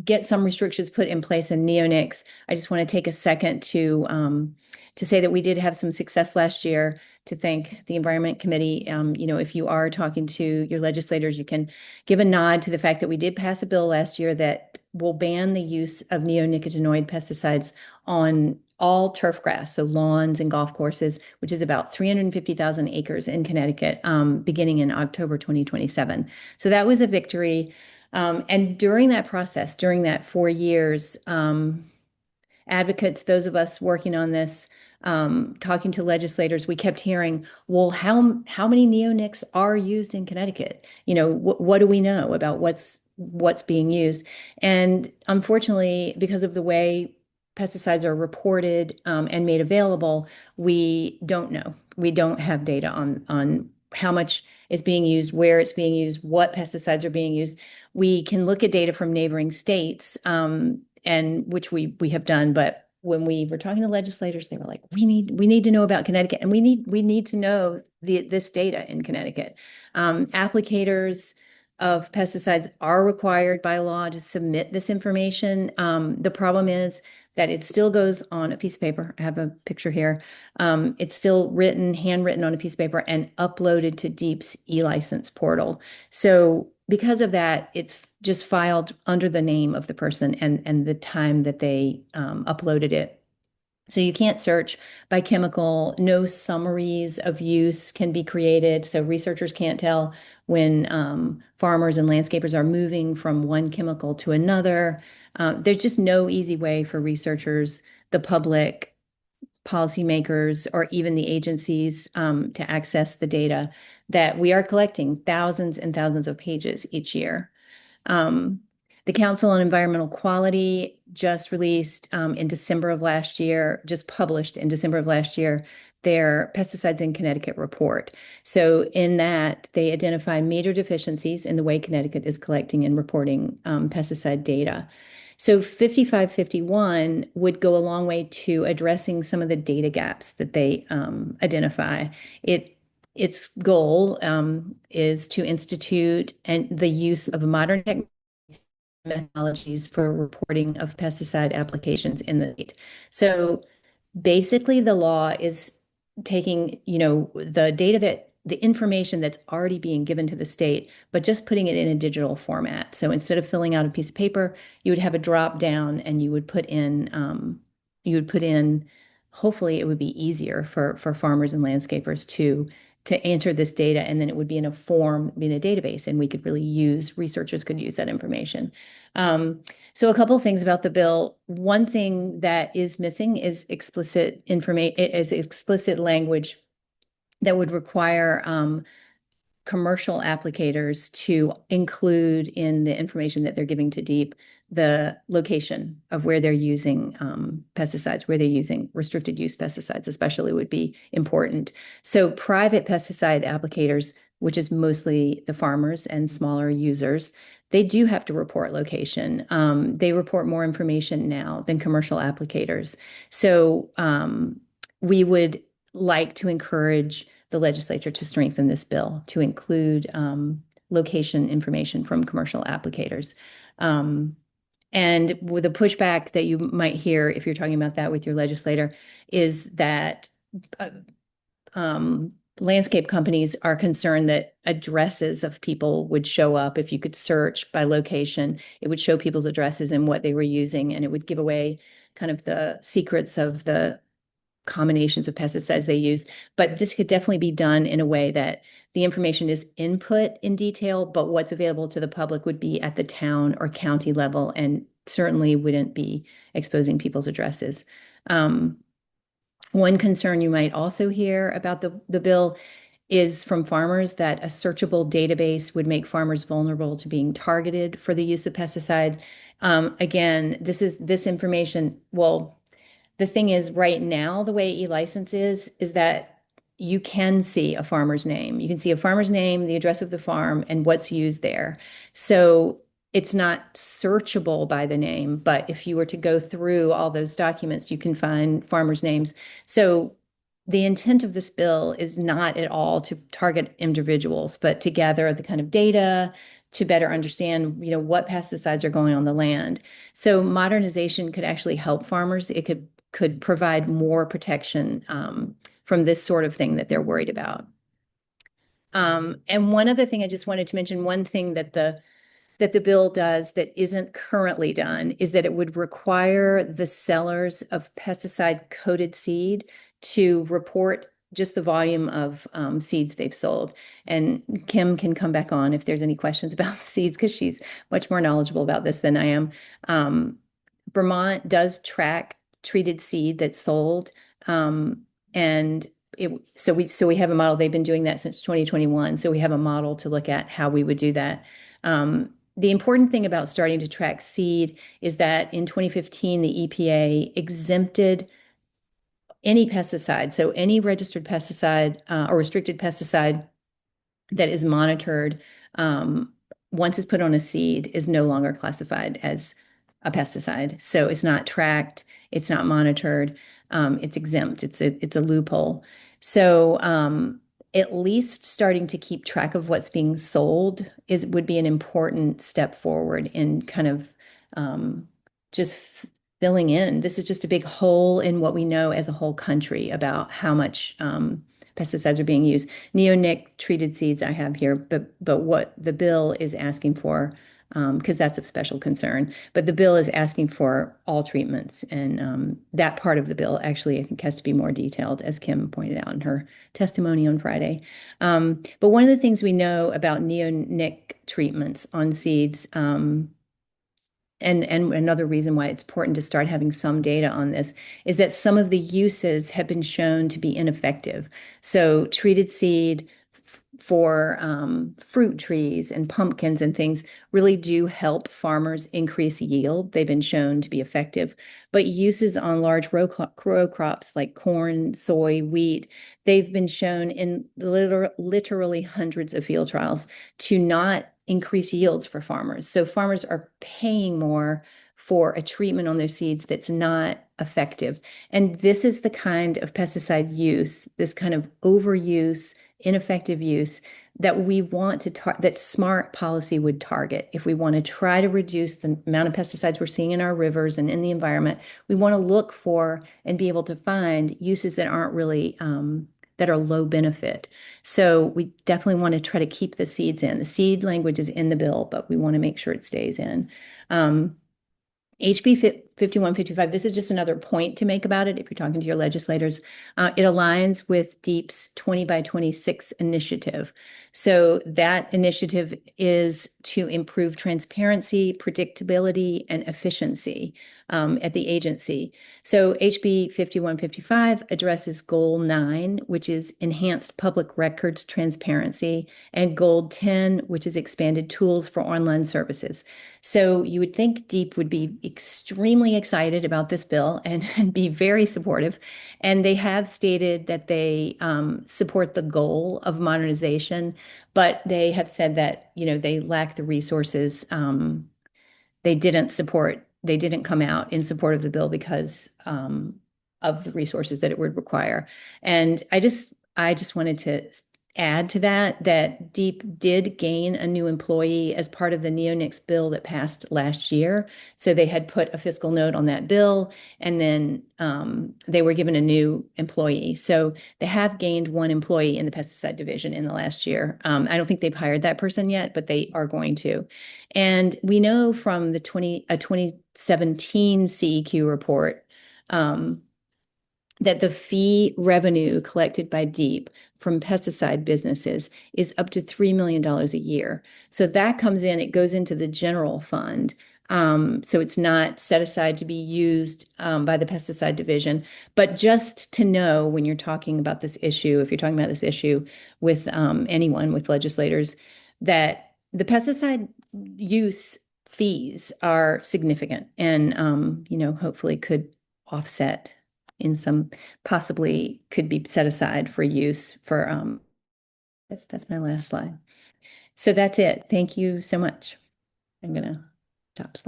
get some restrictions put in place in neonics. I just want to take a second to say that we did have some success last year, to thank the Environment Committee. If you are talking to your legislators, you can give a nod to the fact that we did pass a bill last year that will ban the use of neonicotinoid pesticides on all turf grass, so lawns and golf courses, which is about 350,000 acres in Connecticut, beginning in October 2027. So that was a victory. And during that process, during that 4 years, advocates, those of us working on this, talking to legislators, we kept hearing, well, how many neonics are used in Connecticut? What do we know about what's being used? And unfortunately, because of the way pesticides are reported and made available, we don't know. We don't have data on how much is being used, where it's being used, what pesticides are being used. We can look at data from neighboring states, and which we have done, but when we were talking to legislators, they were like, we need to know about Connecticut, and we need to know this data in Connecticut. Applicators of pesticides are required by law to submit this information. The problem is that it still goes on a piece of paper. I have a picture here. It's still handwritten on a piece of paper and uploaded to DEEP's e-license portal. So because of that, it's just filed under the name of the person and the time that they uploaded it. So you can't search by chemical. No summaries of use can be created. So researchers can't tell when farmers and landscapers are moving from one chemical to another. There's just no easy way for researchers, the public, policymakers, or even the agencies to access the data that we are collecting, thousands and thousands of pages each year. The Council on Environmental Quality just released in December of last year, just published in December of last year, their Pesticides in Connecticut report. So in that, they identify major deficiencies in the way Connecticut is collecting and reporting pesticide data. So 5551 would go a long way to addressing some of the data gaps that they identify. Its goal is to institute the use of modern methodologies for reporting of pesticide applications in the state. So basically, the law is taking, the data the information that's already being given to the state, but just putting it in a digital format. So instead of filling out a piece of paper, you would have a drop down and you would put in, hopefully it would be easier for farmers and landscapers to enter this data, and then it would be in a form, in a database, and we could really researchers could use that information. So a couple of things about the bill. One thing that is missing is explicit language that would require commercial applicators to include in the information that they're giving to DEEP the location of where they're using pesticides, where they're using restricted use pesticides, especially, would be important. So private pesticide applicators, which is mostly the farmers and smaller users, they do have to report location. They report more information now than commercial applicators. So we would like to encourage the legislature to strengthen this bill to include location information from commercial applicators. And with a pushback that you might hear if you're talking about that with your legislator is that landscape companies are concerned that addresses of people would show up. If you could search by location, it would show people's addresses and what they were using, and it would give away kind of the secrets of the combinations of pesticides they use. But this could definitely be done in a way that the information is input in detail, but what's available to the public would be at the town or county level and certainly wouldn't be exposing people's addresses. One concern you might also hear about the bill is from farmers that a searchable database would make farmers vulnerable to being targeted for the use of pesticide. Again, this information, well, the thing is, right now, the way e-license is that you can see a farmer's name. You can see a farmer's name, the address of the farm, and what's used there. So it's not searchable by the name, but if you were to go through all those documents, you can find farmers' names. So the intent of this bill is not at all to target individuals, but to gather the kind of data to better understand, what pesticides are going on the land. So modernization could actually help farmers. It could provide more protection from this sort of thing that they're worried about. And one other thing I just wanted to mention, one thing that the bill does that isn't currently done is that it would require the sellers of pesticide-coated seed to report just the volume of seeds they've sold. And Kim can come back on if there's any questions about the seeds, because she's much more knowledgeable about this than I am. Vermont does track treated seed that's sold. And so we have a model. They've been doing that since 2021. So we have a model to look at how we would do that. The important thing about starting to track seed is that in 2015, the EPA exempted any pesticide, so any registered pesticide or restricted pesticide that is monitored once it's put on a seed is no longer classified as a pesticide. So it's not tracked, it's not monitored, it's exempt. It's a loophole. So at least starting to keep track of what's being sold would be an important step forward in kind of just filling in. This is just a big hole in what we know as a whole country about how much pesticides are being used. Neonic treated seeds I have here, but what the bill is asking for, because that's of special concern, but the bill is asking for all treatments, and that part of the bill actually I think has to be more detailed, as Kim pointed out in her testimony on Friday. But one of the things we know about neonic treatments on seeds, and another reason why it's important to start having some data on this is that some of the uses have been shown to be ineffective. So treated seed for fruit trees and pumpkins and things really do help farmers increase yield. They've been shown to be effective. But uses on large row crops like corn, soy, wheat, they've been shown in literally hundreds of field trials to not increase yields for farmers. So farmers are paying more for a treatment on their seeds that's not effective. And this is the kind of pesticide use, this kind of overuse, ineffective use that we want to that smart policy would target. If we want to try to reduce the amount of pesticides we're seeing in our rivers and in the environment, we want to look for and be able to find uses that aren't really that are low benefit. So we definitely want to try to keep the seeds in. The seed language is in the bill, but we want to make sure it stays in. HB 5155, this is just another point to make about it if you're talking to your legislators. It aligns with DEEP's 20 by 26 initiative. So that initiative is to improve transparency, predictability, and efficiency at the agency. So HB 5155 addresses Goal 9, which is enhanced public records transparency, and Goal 10, which is expanded tools for online services. So you would think DEEP would be extremely excited about this bill and be very supportive. And they have stated that they support the goal of modernization, but they have said that, they lack the resources. They didn't come out in support of the bill because of the resources that it would require. And I just wanted to add to that DEEP did gain a new employee as part of the neonics bill that passed last year. So they had put a fiscal note on that bill, and then they were given a new employee. So they have gained one employee in the pesticide division in the last year. I don't think they've hired that person yet, but they are going to. And we know from the 2017 CEQ report that the fee revenue collected by DEEP from pesticide businesses is up to $3 million a year. So that comes in, it goes into the general fund. So it's not set aside to be used by the pesticide division. But just to know when you're talking about this issue, if you're talking about this issue with anyone, with legislators, that the pesticide use fees are significant and, hopefully could offset in some, possibly could be set aside for use for, that's my last slide. So that's it. Thank you so much. I'm gonna stop.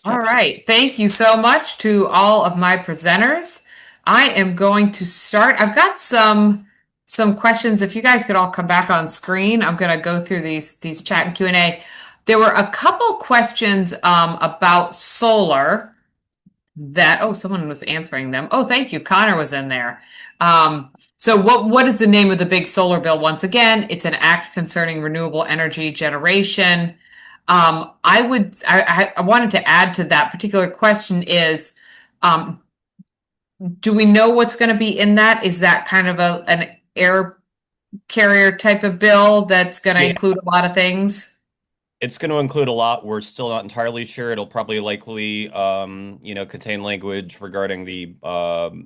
All right. Thank you so much to all of my presenters. I am going to start. I've got some questions. If you guys could all come back on screen, I'm going to go through these chat and Q&A. There were a couple questions about solar that, someone was answering them. Oh, thank you. Connor was in there. So what is the name of the big solar bill? Once again, it's an act concerning renewable energy generation. I wanted to add to that particular question is, do we know what's going to be in that? Is that kind of an air carrier type of bill that's going to include a lot of things? It's going to include a lot. We're still not entirely sure. It'll probably likely, contain language regarding the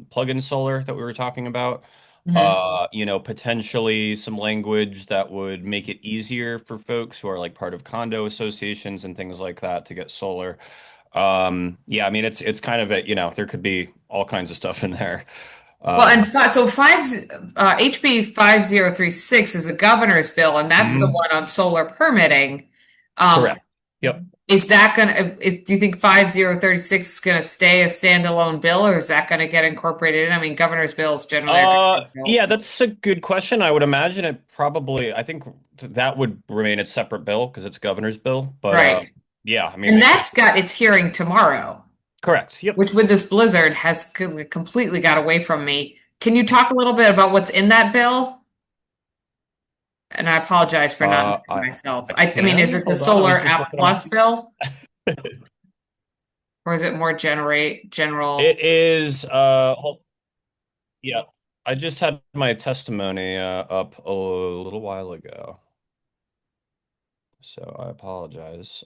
plug-in solar that we were talking about. Potentially some language that would make it easier for folks who are like part of condo associations and things like that to get solar. It's kind of there could be all kinds of stuff in there. HB 5036 is a governor's bill, and that's the one on solar permitting. Correct. Yep. Is that gonna, do you think 5036 is gonna stay a standalone bill, or is that gonna get incorporated in? I mean, governor's bills generally are governor's Yeah, bills. that's a good question. I would imagine it probably, I think that would remain a separate bill because it's a governor's bill. But Right. yeah, I mean, And it could. that's got its hearing tomorrow, Correct. Yep. which with this blizzard has completely got away from me. Can you talk a little bit about what's in that bill? And I apologize for not knowing I myself. I I mean, is can. it the Hold on. I Solar was just App looking on Plus bill, or is it more general? It is, yeah. I just had my testimony up a little while ago. So I apologize.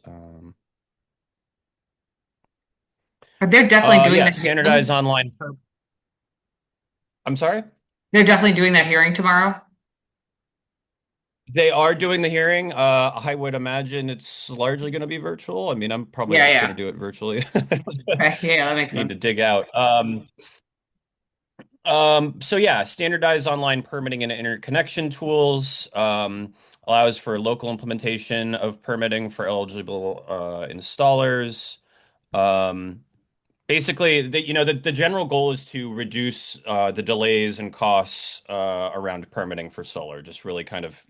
They're definitely doing Yeah, that standardized hearing. online. I'm sorry? They're definitely doing that hearing tomorrow. They are doing the hearing. I would imagine it's largely going to be virtual. I mean, I'm probably Yeah, just going yeah. to do it virtually. Okay, yeah, that makes Need to sense. dig out. So yeah, standardized online permitting and interconnection tools allows for local implementation of permitting for eligible installers. Um, Basically, the general goal is to reduce the delays and costs around permitting for solar. Just really kind of,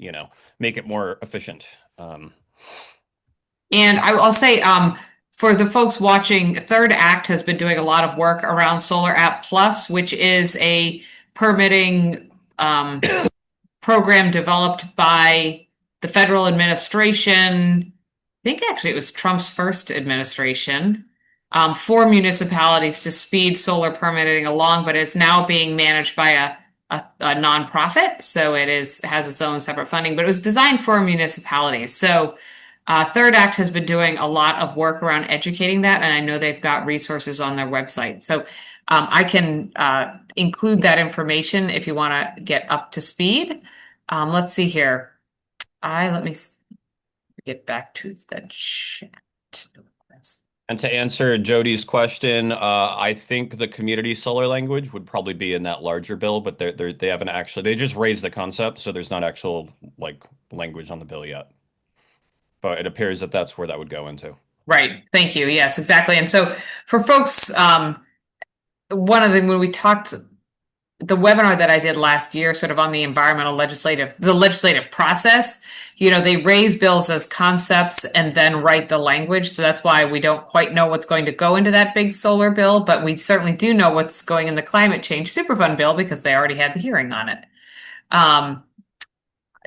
make it more efficient. Um, And I'll say, for the folks watching, Third Act has been doing a lot of work around Solar App Plus, which is a permitting program developed by the federal administration. I think actually it was Trump's first administration, for municipalities to speed solar permitting along, but it's now being managed by a nonprofit. So has its own separate funding, but it was designed for municipalities. So Third Act has been doing a lot of work around educating that, and I know they've got resources on their website. So I can include that information if you want to get up to speed. Let's see here. Let me get back to the chat. and to answer Jody's question, I think the community solar language would probably be in that larger bill, but they haven't actually, they just raised the concept, so there's not actual like language on the bill yet. But it appears that that's where that would go into. Right. Thank you. Yes, exactly. And so for folks, one of the when we talked the webinar that I did last year, sort of on the the legislative process, they raise bills as concepts and then write the language. So that's why we don't quite know what's going to go into that big solar bill, but we certainly do know what's going in the climate change Superfund bill because they already had the hearing on it.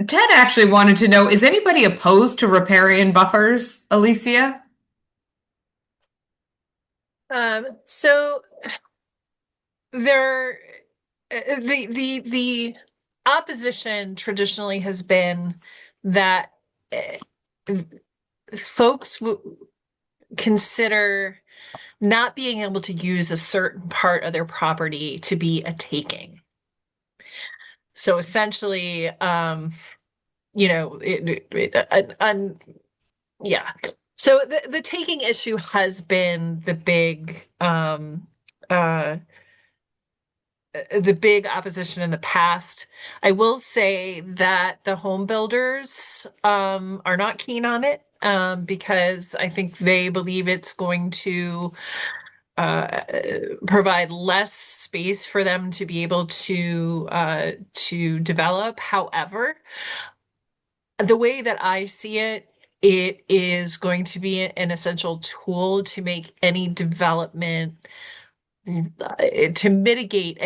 Ted actually wanted to know, is anybody opposed to riparian buffers, Alicia? So there, the opposition traditionally has been that folks consider not being able to use a certain part of their property to be a taking. So essentially, yeah. So the taking issue has been the big opposition in the past. I will say that the home builders are not keen on it because I think they believe it's going to provide less space for them to be able to develop. However, the way that I see it, it is going to be an essential tool to make any development to mitigate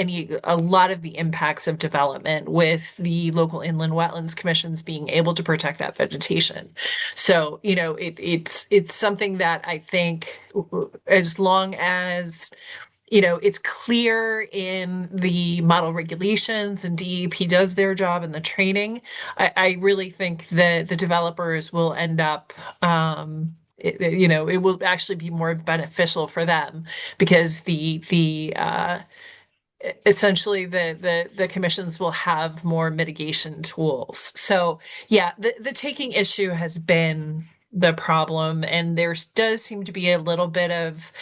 a lot of the impacts of development with the local inland wetlands commissions being able to protect that vegetation. So, it's something that I think as long as it's clear in the model regulations and DEP does their job in the training, I really think that the developers will end up it will actually be more beneficial for them because essentially the commissions will have more mitigation tools. So yeah, the taking issue has been the problem, and there does seem to be a little bit of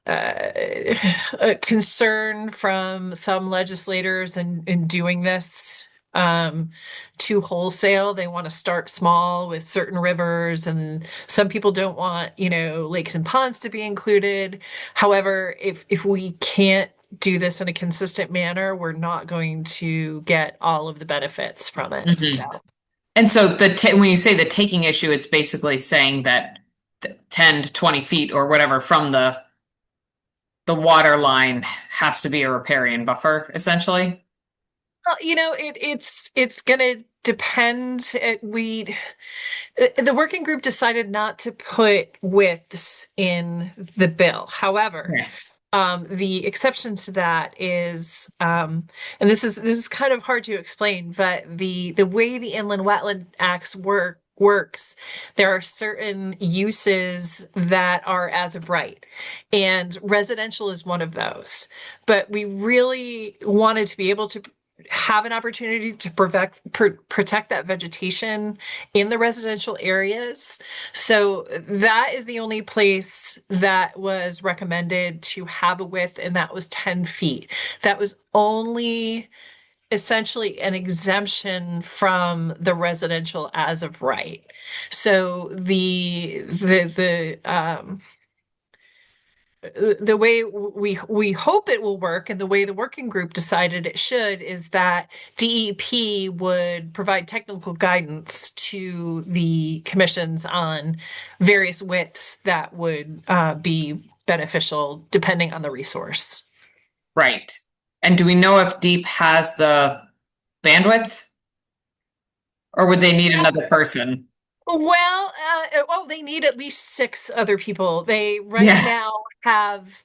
a concern from some legislators in doing this to wholesale. They want to start small with certain rivers, and some people don't want, lakes and ponds to be included. However, if we can't do this in a consistent manner, we're not going to get all of the benefits from it. Mhm. So. And so when you say the taking issue, it's basically saying that 10 to 20 feet or whatever from the water line has to be a riparian buffer, essentially. Well, it's gonna depend. The working group decided not to put widths in the bill. However, Okay. the exception to that is, and this is kind of hard to explain, but the way the Inland Wetland Acts works, there are certain uses that are as of right, and residential is one of those. But we really wanted to be able to have an opportunity to protect that vegetation in the residential areas. So that is the only place that was recommended to have a width, and that was 10 feet. That was only essentially an exemption from the residential as of right. So the way we hope it will work, and the way the working group decided it should, is that DEP would provide technical guidance to the commissions on various widths that would be beneficial depending on the resource. Right. And do we know if Deep has the bandwidth? Or would they need another person? Well, they need at least 6 other people. They right Yeah. now have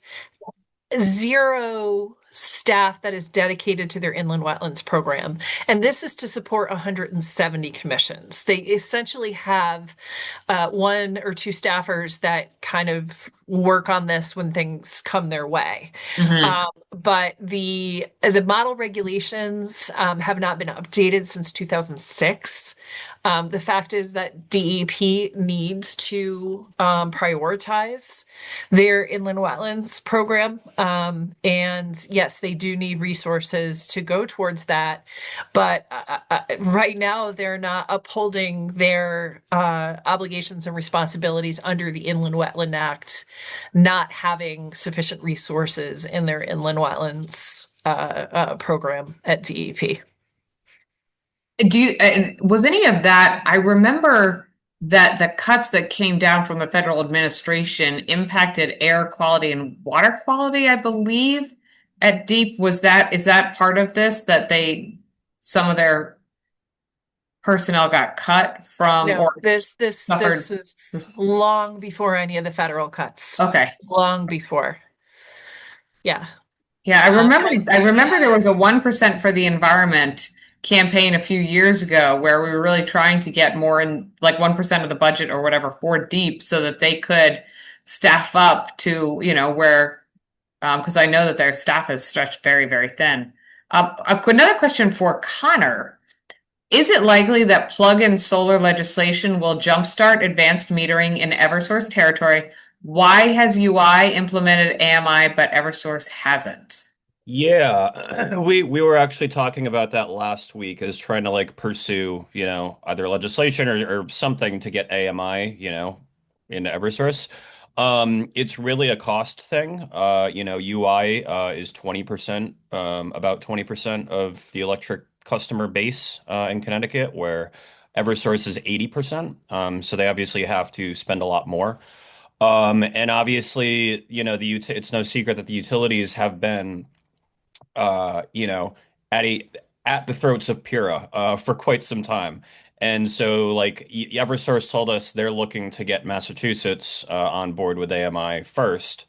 0 staff that is dedicated to their inland wetlands program. And this is to support 170 commissions. They essentially have 1 or 2 staffers that kind of work on this when things come their way. Mhm. But the model regulations have not been updated since 2006. The fact is that DEP needs to prioritize their inland wetlands program. And yes, they do need resources to go towards that. But right now, they're not upholding their obligations and responsibilities under the Inland Wetland Act, not having sufficient resources in their inland wetlands program at DEP. Was any of that? I remember that the cuts that came down from the federal administration impacted air quality and water quality, I believe, at Deep. Is that part of this, that some of their personnel got cut from No, or this suffered? was long before any of the federal cuts. Okay. Long before. Yeah. Yeah, I I remember there was a 1% for the environment campaign a few years ago where we were really trying to get more in, like 1% of the budget or whatever for Deep, so that they could staff up to, where, because I know that their staff is stretched very, very thin. Another question for Connor. Is it likely that plug-in solar legislation will jumpstart advanced metering in Eversource territory? Why has UI implemented AMI but Eversource hasn't? Yeah, we were actually talking about that last week, as trying to like pursue, either legislation or something to get AMI, into Eversource. It's really a cost thing. UI is 20%, about 20% of the electric customer base in Connecticut, where Eversource is 80%. So they obviously have to spend a lot more. And obviously, it's no secret that the utilities have been you know, at at the throats of Pura for quite some time. And so, like, Eversource told us they're looking to get Massachusetts on board with AMI first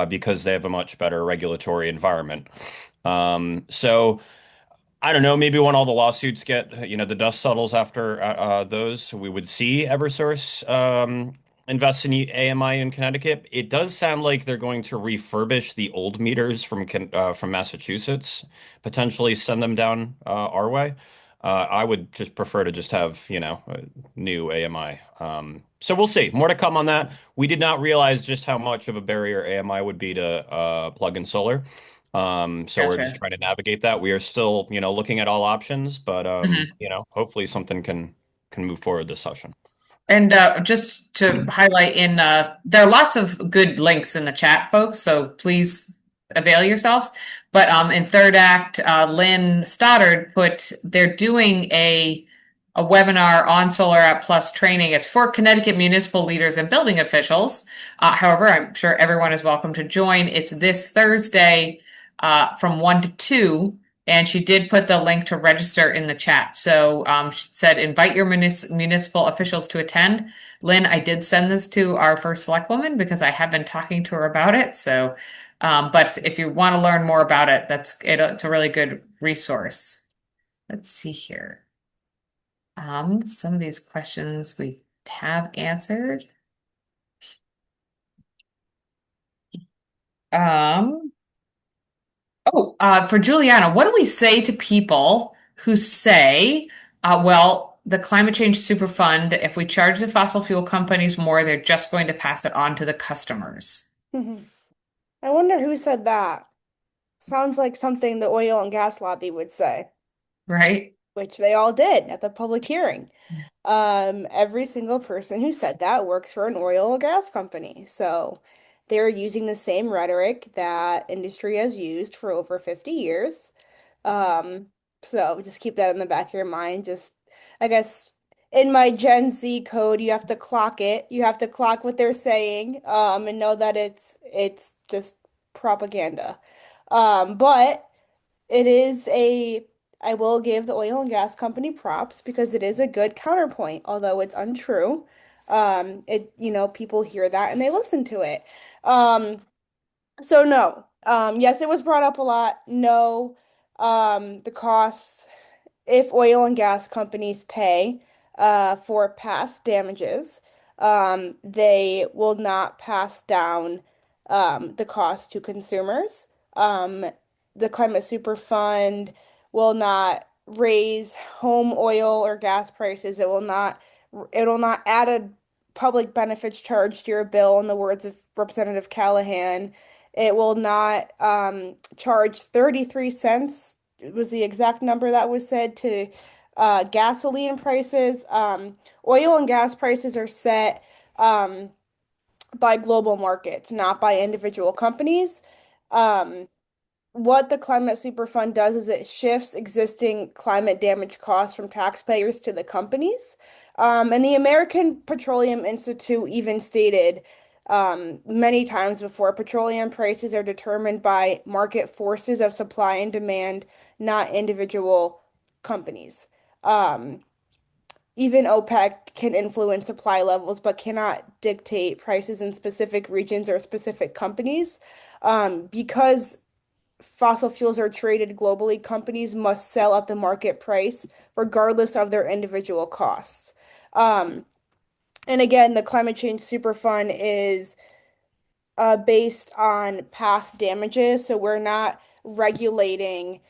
because they have a much better regulatory environment. So I don't know, maybe when all the lawsuits get, the dust settles after those, we would see Eversource invest in AMI in Connecticut. It does sound like they're going to refurbish the old meters from Massachusetts, potentially send them down our way. I would just prefer to just have, a new AMI. So we'll see. More to come on that. We did not realize just how much of a barrier AMI would be to plug-in solar. So we're just Okay. trying to navigate that. We are still, looking at all options, but hopefully something can move forward this session. And just to highlight there are lots of good links in the chat, folks, so please avail yourselves. But in third act, Lynn Stoddard they're doing a webinar on Solar App Plus training. It's for Connecticut municipal leaders and building officials. However, I'm sure everyone is welcome to join. It's this Thursday from 1 to 2. And she did put the link to register in the chat. So she said, invite your municipal officials to attend. Lynn, I did send this to our first select woman because I have been talking to her about it. So, but if you want to learn more about it, it's a really good resource. Let's see here. Some of these questions we have answered. For Juliana, what do we say to people who say, well, the climate change super fund, if we charge the fossil fuel companies more, they're just going to pass it on to the customers, I wonder who said that. Sounds like something the oil and gas lobby would say, right? which they all did at the public hearing. Every single person who said that works for an oil or gas company. So they're using the same rhetoric that industry has used for over 50 years. Um, so just keep that in the back of your mind. Just, I guess, in my Gen Z code, you have to clock it. You have to clock what they're saying, and know that it's just propaganda. But it is I will give the oil and gas company props because it is a good counterpoint, although it's untrue. People hear that and they listen to it. Um, so no. Yes, it was brought up a lot. No, the costs if oil and gas companies pay for past damages, they will not pass down the cost to consumers. Um, the Climate Super Fund will not raise home oil or gas prices. It will not add a public benefits charge to your bill, in the words of Representative Callahan. It will not charge 33 cents was the exact number that was said to gasoline prices. Oil and gas prices are set by global markets, not by individual companies. Um, what the Climate Super Fund does is it shifts existing climate damage costs from taxpayers to the companies. And the American Petroleum Institute even stated many times before, petroleum prices are determined by market forces of supply and demand, not individual companies. Um, Even OPEC can influence supply levels, but cannot dictate prices in specific regions or specific companies. Because fossil fuels are traded globally, companies must sell at the market price regardless of their individual costs. Um, and again, the Climate Change Superfund is based on past damages, so we are not regulating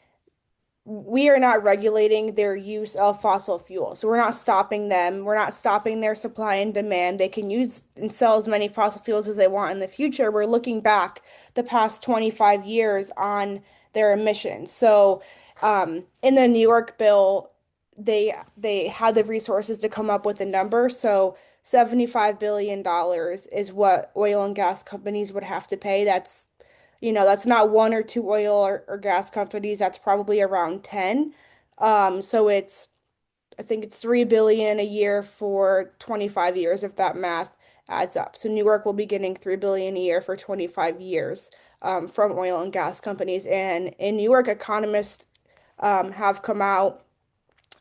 their use of fossil fuels. So we're not stopping them. We're not stopping their supply and demand. They can use and sell as many fossil fuels as they want in the future. We're looking back the past 25 years on their emissions. So in the New York bill, they had the resources to come up with a number. So $75 billion is what oil and gas companies would have to pay. That's not one or two oil or gas companies. That's probably around 10. So I think it's 3 billion a year for 25 years if that math adds up. So New York will be getting 3 billion a year for 25 years from oil and gas companies. And in New York, economists have come out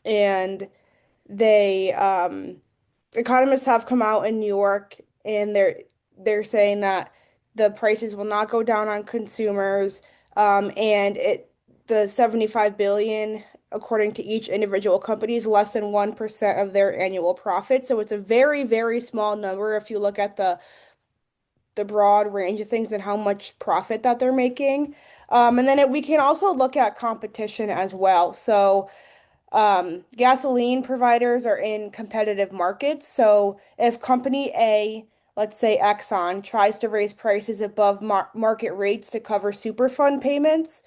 and they economists have come out in New York and they're saying that the prices will not go down on consumers, and the 75 billion, according to each individual company, is less than 1% of their annual profit. So it's a very, very small number if you look at the broad range of things and how much profit that they're making. And then we can also look at competition as well. So gasoline providers are in competitive markets. So if company A let's say Exxon tries to raise prices above market rates to cover Superfund payments,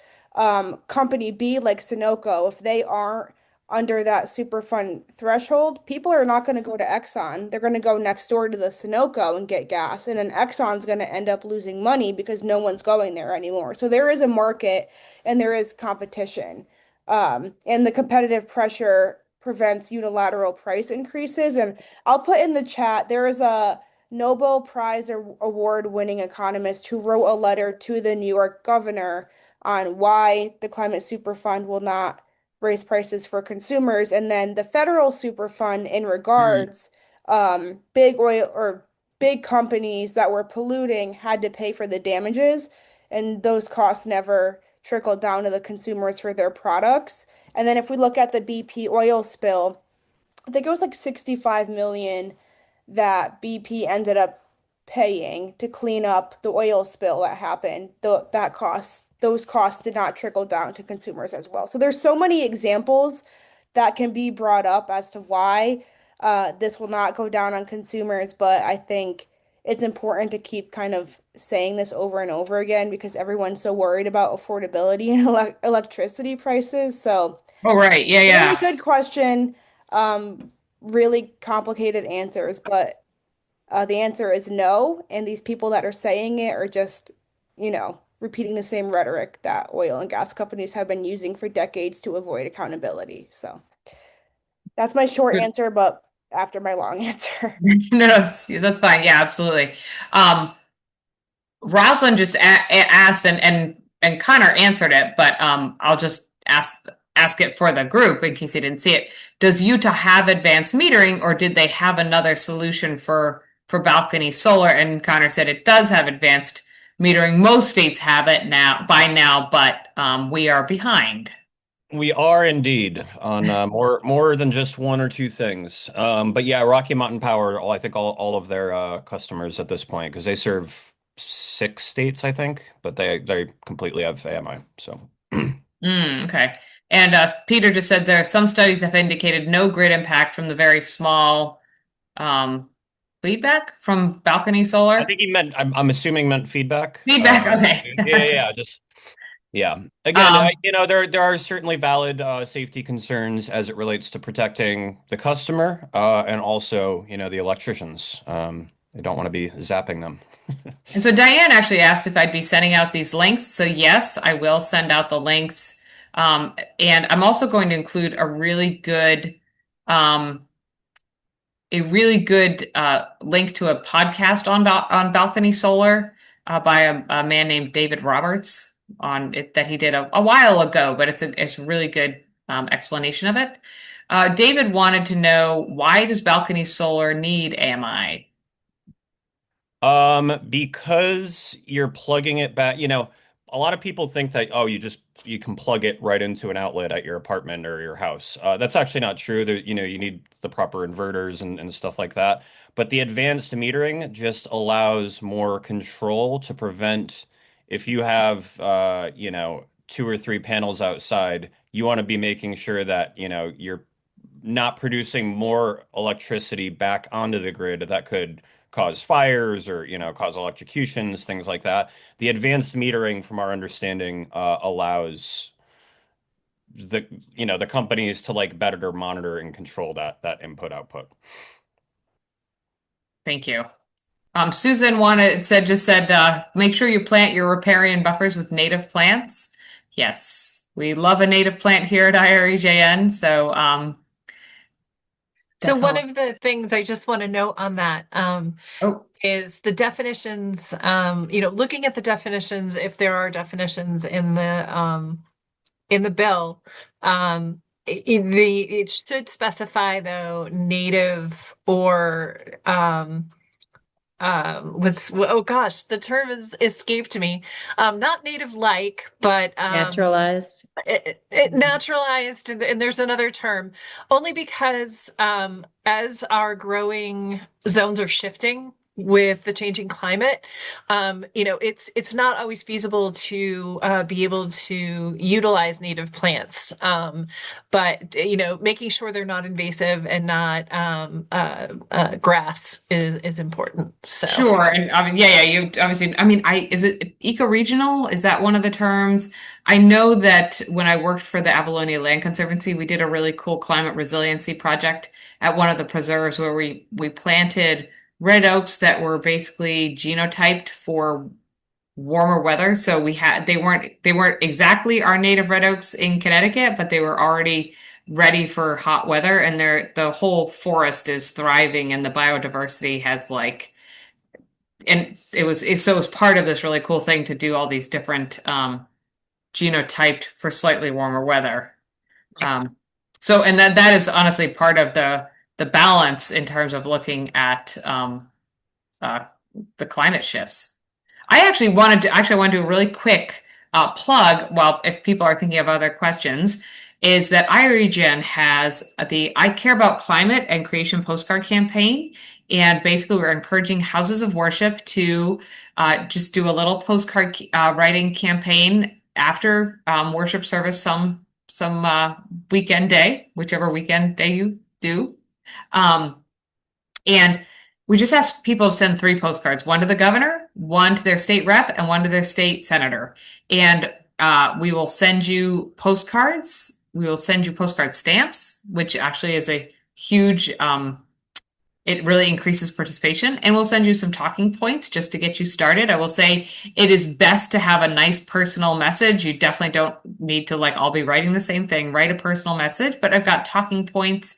company B, like Sunoco, if they aren't under that Superfund threshold, people are not going to go to Exxon. They're going to go next door to the Sunoco and get gas. And then Exxon's going to end up losing money because no one's going there anymore. So there is a market and there is competition. And the competitive pressure prevents unilateral price increases. And I'll put in the chat, there is a Nobel Prize award-winning economist who wrote a letter to the New York governor on why the Climate Superfund will not raise prices for consumers. And then the federal Superfund in regards, big oil or big companies that were polluting had to pay for the damages, and those costs never trickled down to the consumers for their products. And then if we look at the BP oil spill, I think it was like 65 million that BP ended up paying to clean up the oil spill that happened. Those costs did not trickle down to consumers as well. So there's so many examples that can be brought up as to why this will not go down on consumers, but I think it's important to keep kind of saying this over and over again because everyone's so worried about affordability and electricity prices. So Oh, right. Yeah, really yeah. good question. Really complicated answers, but the answer is no. And these people that are saying it are just, repeating the same rhetoric that oil and gas companies have been using for decades to avoid accountability. So that's my short Good. answer, but after my long answer. No, that's fine. Yeah, absolutely. Um, Rosalind just asked, and Connor answered it, but I'll just ask it for the group in case they didn't see it. Does Utah have advanced metering, or did they have another solution for balcony solar? And Connor said it does have advanced metering. Most states have it now, but we are behind. We are indeed on more than just one or two things. But yeah, Rocky Mountain Power, I think all of their customers at this point, because they serve 6 states, I think, but they completely have AMI. So Okay. And Peter just said there are some studies have indicated no grid impact from the very small um, feedback from balcony I solar. think he meant I'm assuming meant feedback. Feedback, okay. Yeah, just yeah. Again, Um, there are certainly valid safety concerns as it relates to protecting the customer and also the electricians. They don't want to be zapping them. and so Diane actually asked if I'd be sending out these links. So yes, I will send out the links. And I'm also going to include um, a really good link to a podcast on balcony solar by a man named David Roberts on it that he did a while ago, but it's a really good explanation of it. David wanted to know, why does balcony solar need AMI? Because you're plugging it back, a lot of people think that, oh, you can plug it right into an outlet at your apartment or your house. That's actually not true. There, you need the proper inverters and stuff like that. But the advanced metering just allows more control to prevent if you have, 2 or 3 panels outside, you want to be making sure that, you're not producing more electricity back onto the grid that could cause fires or cause electrocutions, things like that. The advanced metering, from our understanding, allows the companies to like better monitor and control that input output. Thank you. Susan just said, make sure you plant your riparian buffers with native plants. Yes, we love a native plant here at IREJN. So, So one definitely. of the things I just want to note on that Oh, is the definitions, looking at the definitions, if there are definitions in the bill, it should specify though native or oh gosh, the term has escaped me. Not native like, but Naturalized. it naturalized, and there's another term, only because as our growing zones are shifting, with the changing climate, it's not always feasible to be able to utilize native plants. But making sure they're not invasive and not grass is important. So Sure. And I mean, yeah, you obviously, I mean, is it eco-regional? Is that one of the terms? I know that when I worked for the Avalonia Land Conservancy, we did a really cool climate resiliency project at one of the preserves where we planted red oaks that were basically genotyped for warmer weather. So they weren't exactly our native red oaks in Connecticut, but they were already ready for hot weather, and the whole forest is thriving, and the biodiversity has like, and so it was part of this really cool thing to do all these different genotyped for slightly warmer weather. So and that is honestly part of the balance in terms of looking at the climate shifts. I want to do a really quick plug. Well, if people are thinking of other questions, is that iRegen has the I Care About Climate and Creation postcard campaign. And basically, we're encouraging houses of worship to just do a little postcard writing campaign after worship service some weekend day, whichever weekend day you do. And we just asked people to send 3 postcards, one to the governor, one to their state rep, and one to their state senator. And we will send you postcards. We will send you postcard stamps, which actually is a huge, it really increases participation. And we'll send you some talking points just to get you started. I will say it is best to have a nice personal message. You definitely don't need to like all be writing the same thing. Write a personal message, but I've got talking points,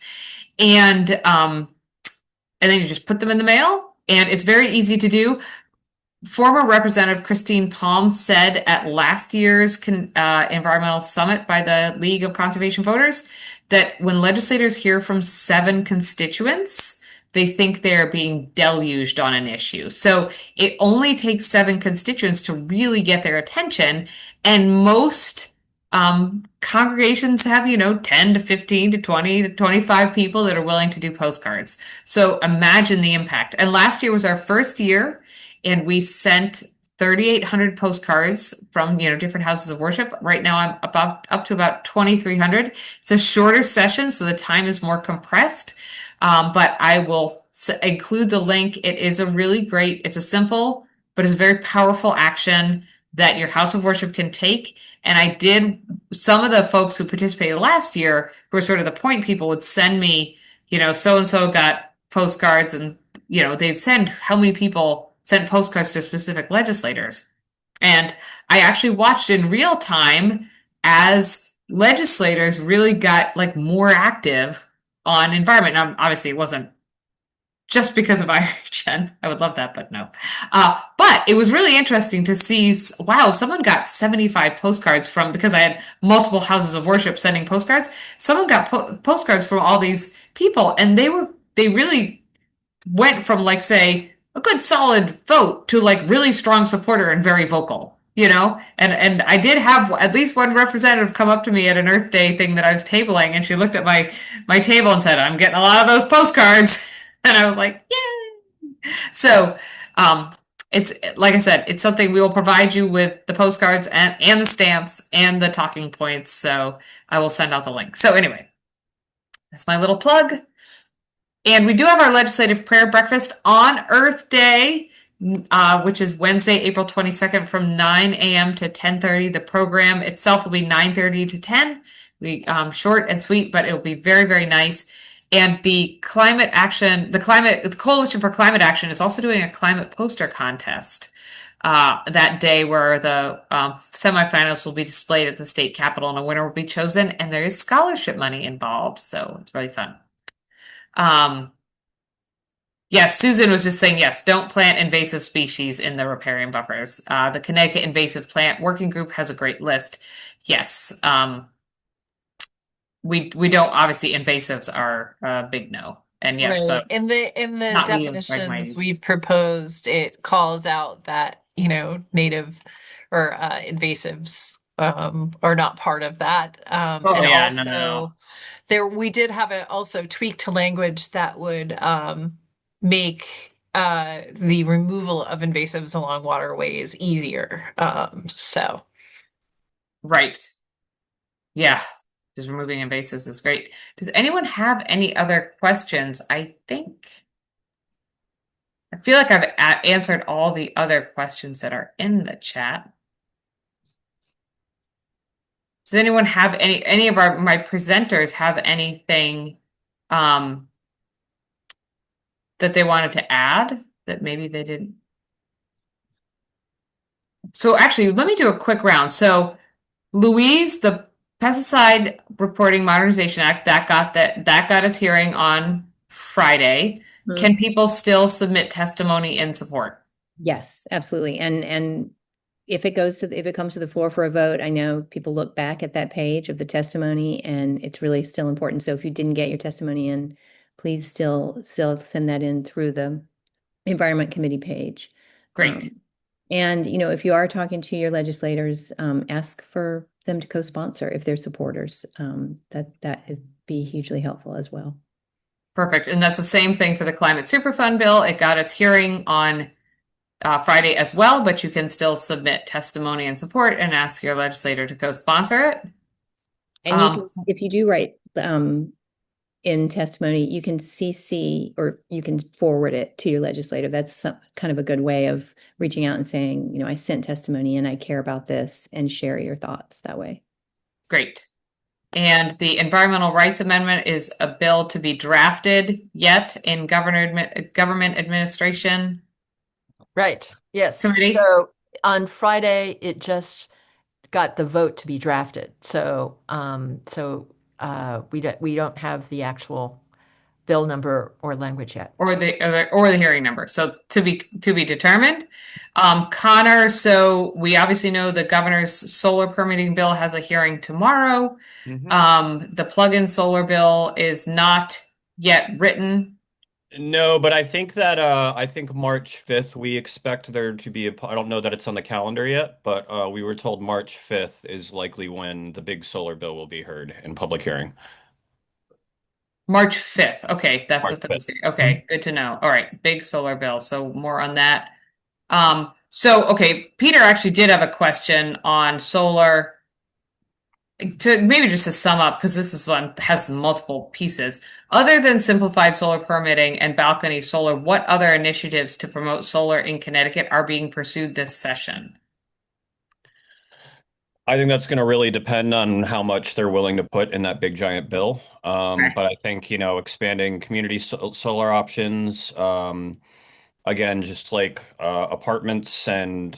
and then you just put them in the mail, and it's very easy to do. Former Representative Christine Palm said at last year's environmental summit by the League of Conservation Voters that when legislators hear from 7 constituents, they think they're being deluged on an issue. So it only takes 7 constituents to really get their attention, and most congregations have 10 to 15 to 20 to 25 people that are willing to do postcards. So imagine the impact. And last year was our first year, and we sent 3,800 postcards from different houses of worship. Right now I'm up to about 2,300. It's a shorter session, so the time is more compressed. But I will include the link. It's a simple but it's a very powerful action that your house of worship can take. And some of the folks who participated last year, who were sort of the point people, would send me, so-and-so got postcards, and, they'd send how many people sent postcards to specific legislators. And I actually watched in real time as legislators really got like more active on environment. Now, obviously it wasn't just because of iRegen. I would love that, but no. But it was really interesting to see, wow, someone got 75 postcards because I had multiple houses of worship sending postcards. Someone got postcards from all these people, and they really went from like, say, a good solid vote to like really strong supporter and very vocal. And I did have at least one representative come up to me at an Earth Day thing that I was tabling, and she looked at my table and said, "I'm getting a lot of those postcards." And I was like, yay. So, it's, like I said, it's something we will provide you with the postcards and the stamps and the talking points. So I will send out the link. So anyway, that's my little plug. And we do have our legislative prayer breakfast on Earth Day, which is Wednesday, April 22nd from 9 a.m. to 10:30. The program itself will be 9:30 to 10. Short and sweet, but it will be very, very nice. And the Coalition for Climate Action is also doing a climate poster contest that day, where the semifinals will be displayed at the state capitol, and a winner will be chosen. And there is scholarship money involved, so it's really fun. Yes, Susan was just saying, yes, don't plant invasive species in the riparian buffers. The Connecticut Invasive Plant Working Group has a great list. Yes. We don't, obviously invasives are a big no. And yes, right. In the definitions we've proposed, it calls out that, native or invasives are not part of that. No. We did have also tweak to language that would make the removal of invasives along waterways easier. So Right. Yeah. Just removing invasives is great. Does anyone have any other questions? I feel like I've answered all the other questions that are in the chat. Does anyone have any of my presenters have anything that they wanted to add that maybe they didn't? So actually, let me do a quick round. So Louise, the Pesticide Reporting Modernization Act, that got its hearing on Friday. Can people still submit testimony in support? Yes, absolutely. And if it comes to the floor for a vote, I know people look back at that page of the testimony and it's really still important. So if you didn't get your testimony in, please still send that in through the Environment Committee page. Great. And if you are talking to your legislators, ask for them to co-sponsor if they're supporters. That would be hugely helpful as well. Perfect. And that's the same thing for the Climate Superfund bill. It got its hearing on Friday as well, but you can still submit testimony and support and ask your legislator to co-sponsor it. And you can, if you do write in testimony, you can CC or you can forward it to your legislator. That's kind of a good way of reaching out and saying, I sent testimony and I care about this, and share your thoughts that way. Great. And the Environmental Rights Amendment is a bill to be drafted yet in government administration. Right. Yes. Committee. So on Friday, it just got the vote to be drafted. So we don't have the actual bill number or language yet, or the hearing number. So to be determined. Connor, so we obviously know the governor's solar permitting bill has a hearing tomorrow. The plug-in solar bill is not yet written. No, but I think that March 5th we expect there to be I don't know that it's on the calendar yet, but we were told March 5th is likely when the big solar bill will be heard in public hearing. March 5th. Okay, that's March the 5th. Thursday. Okay, good to know. All right, big solar bill. So more on that. Okay, Peter actually did have a question on solar. To maybe just to sum up, because this is one has multiple pieces. Other than simplified solar permitting and balcony solar, what other initiatives to promote solar in Connecticut are being pursued this session? I think that's going to really depend on how much they're willing to put in that big giant bill. But I think, expanding community solar options, again, just like apartments and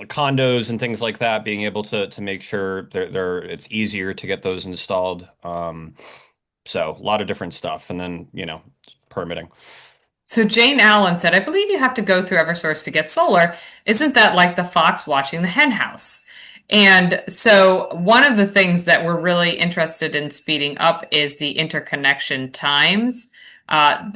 condos and things like that, being able to make sure it's easier to get those installed. So a lot of different stuff, and then permitting. So Jane Allen said, I believe you have to go through Eversource to get solar. Isn't that like the fox watching the hen house? And so one of the things that we're really interested in speeding up is the interconnection times,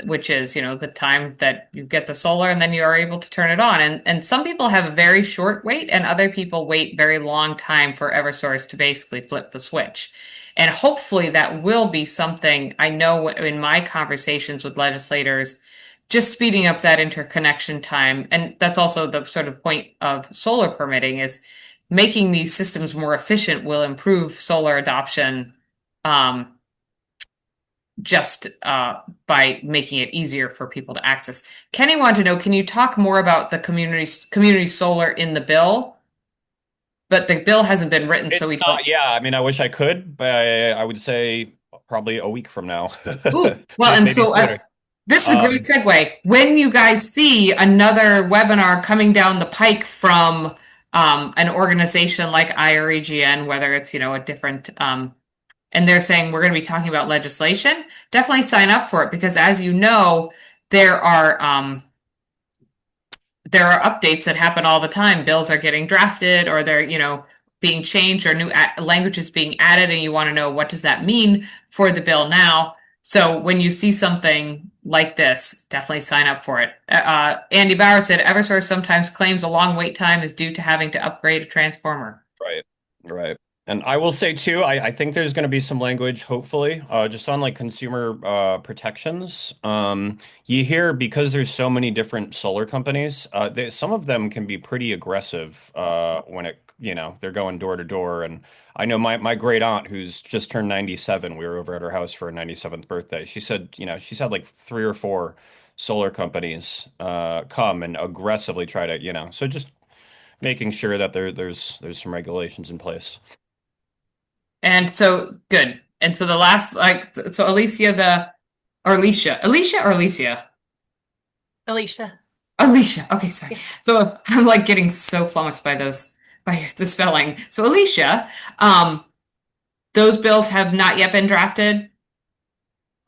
which is, the time that you get the solar and then you are able to turn it on. And some people have a very short wait and other people wait very long time for Eversource to basically flip the switch. And hopefully that will be something. I know in my conversations with legislators, just speeding up that interconnection time. And that's also the sort of point of solar permitting, is making these systems more efficient will improve solar adoption just by making it easier for people to access. Kenny wanted to know, can you talk more about the community solar in the bill? But the bill hasn't been written, so we don't. Yeah, I mean, I wish I could, but I would say probably a week from now. Ooh, well, and so this is a great segue. When you guys see another webinar coming down the pike from an organization like IREGN, whether it's, a different, and they're saying we're going to be talking about legislation, definitely sign up for it, because as you know, there are updates that happen all the time. Bills are getting drafted, or they're, being changed, or new languages being added, and you want to know, what does that mean for the bill now? So when you see something like this, definitely sign up for it. Andy Bauer said, Eversource sometimes claims a long wait time is due to having to upgrade a transformer. Right. And I will say too, I think there's going to be some language, hopefully, just on like consumer protections. You hear because there's so many different solar companies, some of them can be pretty aggressive when they're going door to door. And I know my great aunt who's just turned 97. We were over at her house for her 97th birthday. She said, she's had like 3 or 4 solar companies come and aggressively try to, so just making sure that there's some regulations in place. And so good. And so the last, so Alicia, or Alicia? Alicia. Alicia. Okay, sorry. Yeah. So I'm like getting so flummoxed by the spelling. So Alicia, those bills have not yet been drafted.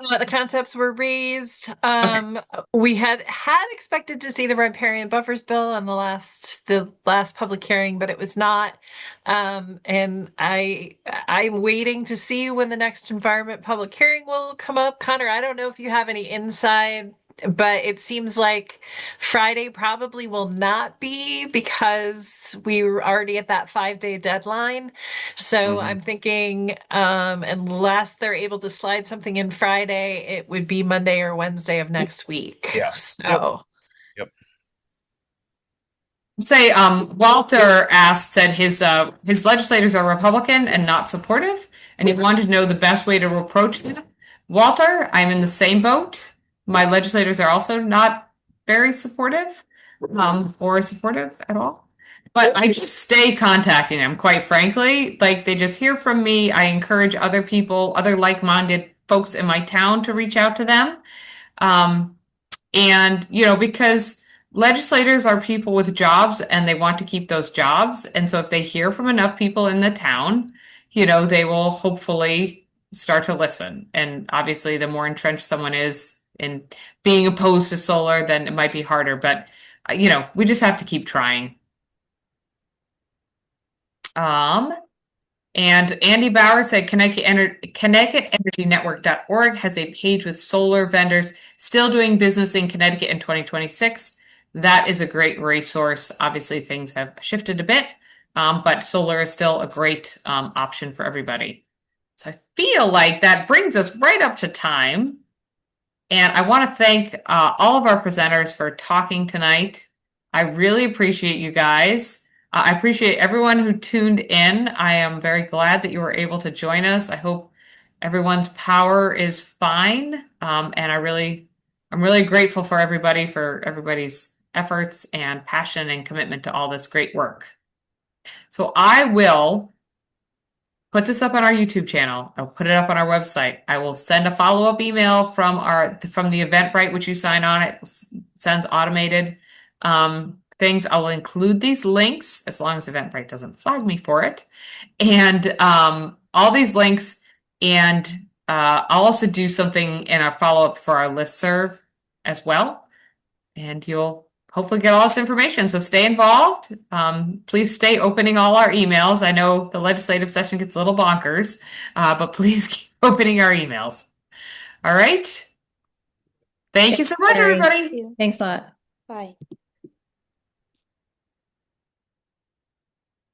The concepts were raised. Okay. We had expected to see the riparian buffers bill on the last public hearing, but it was not. And I'm waiting to see when the next environment public hearing will come up. Connor, I don't know if you have any inside, but it seems like Friday probably will not be because we were already at that 5-day deadline. So I'm thinking, unless they're able to slide something in Friday, it would be Monday or Wednesday of next week. Yeah. So Yep. Say, Walter said his legislators are Republican and not supportive, and he wanted to know the best way to approach them. Walter, I'm in the same boat. My legislators are also not very supportive, or supportive at all. But I just stay contacting them, quite frankly. Like they just hear from me. I encourage other people, other like-minded folks in my town to reach out to them. And, because legislators are people with jobs and they want to keep those jobs. And so if they hear from enough people in the town, they will hopefully start to listen. And obviously, the more entrenched someone is in being opposed to solar, then it might be harder. But, we just have to keep trying. And Andy Bauer said ConnecticutEnergyNetwork.org has a page with solar vendors still doing business in Connecticut in 2026. That is a great resource. Obviously, things have shifted a bit, but solar is still a great option for everybody. So I feel like that brings us right up to time. And I want to thank all of our presenters for talking tonight. I really appreciate you guys. I appreciate everyone who tuned in. I am very glad that you were able to join us. I hope everyone's power is fine. And I'm really grateful for everybody's efforts and passion and commitment to all this great work. So I will put this up on our YouTube channel. I'll put it up on our website. I will send a follow-up email from the Eventbrite, which you sign on. It sends automated things. I will include these links as long as Eventbrite doesn't flag me for it, and all these links. And I'll also do something in our follow-up for our listserv as well. And you'll hopefully get all this information. So stay involved. Please stay opening all our emails. I know the legislative session gets a little bonkers, but please keep opening our emails. All right. Thank you so much, everybody. Thanks a lot. Bye.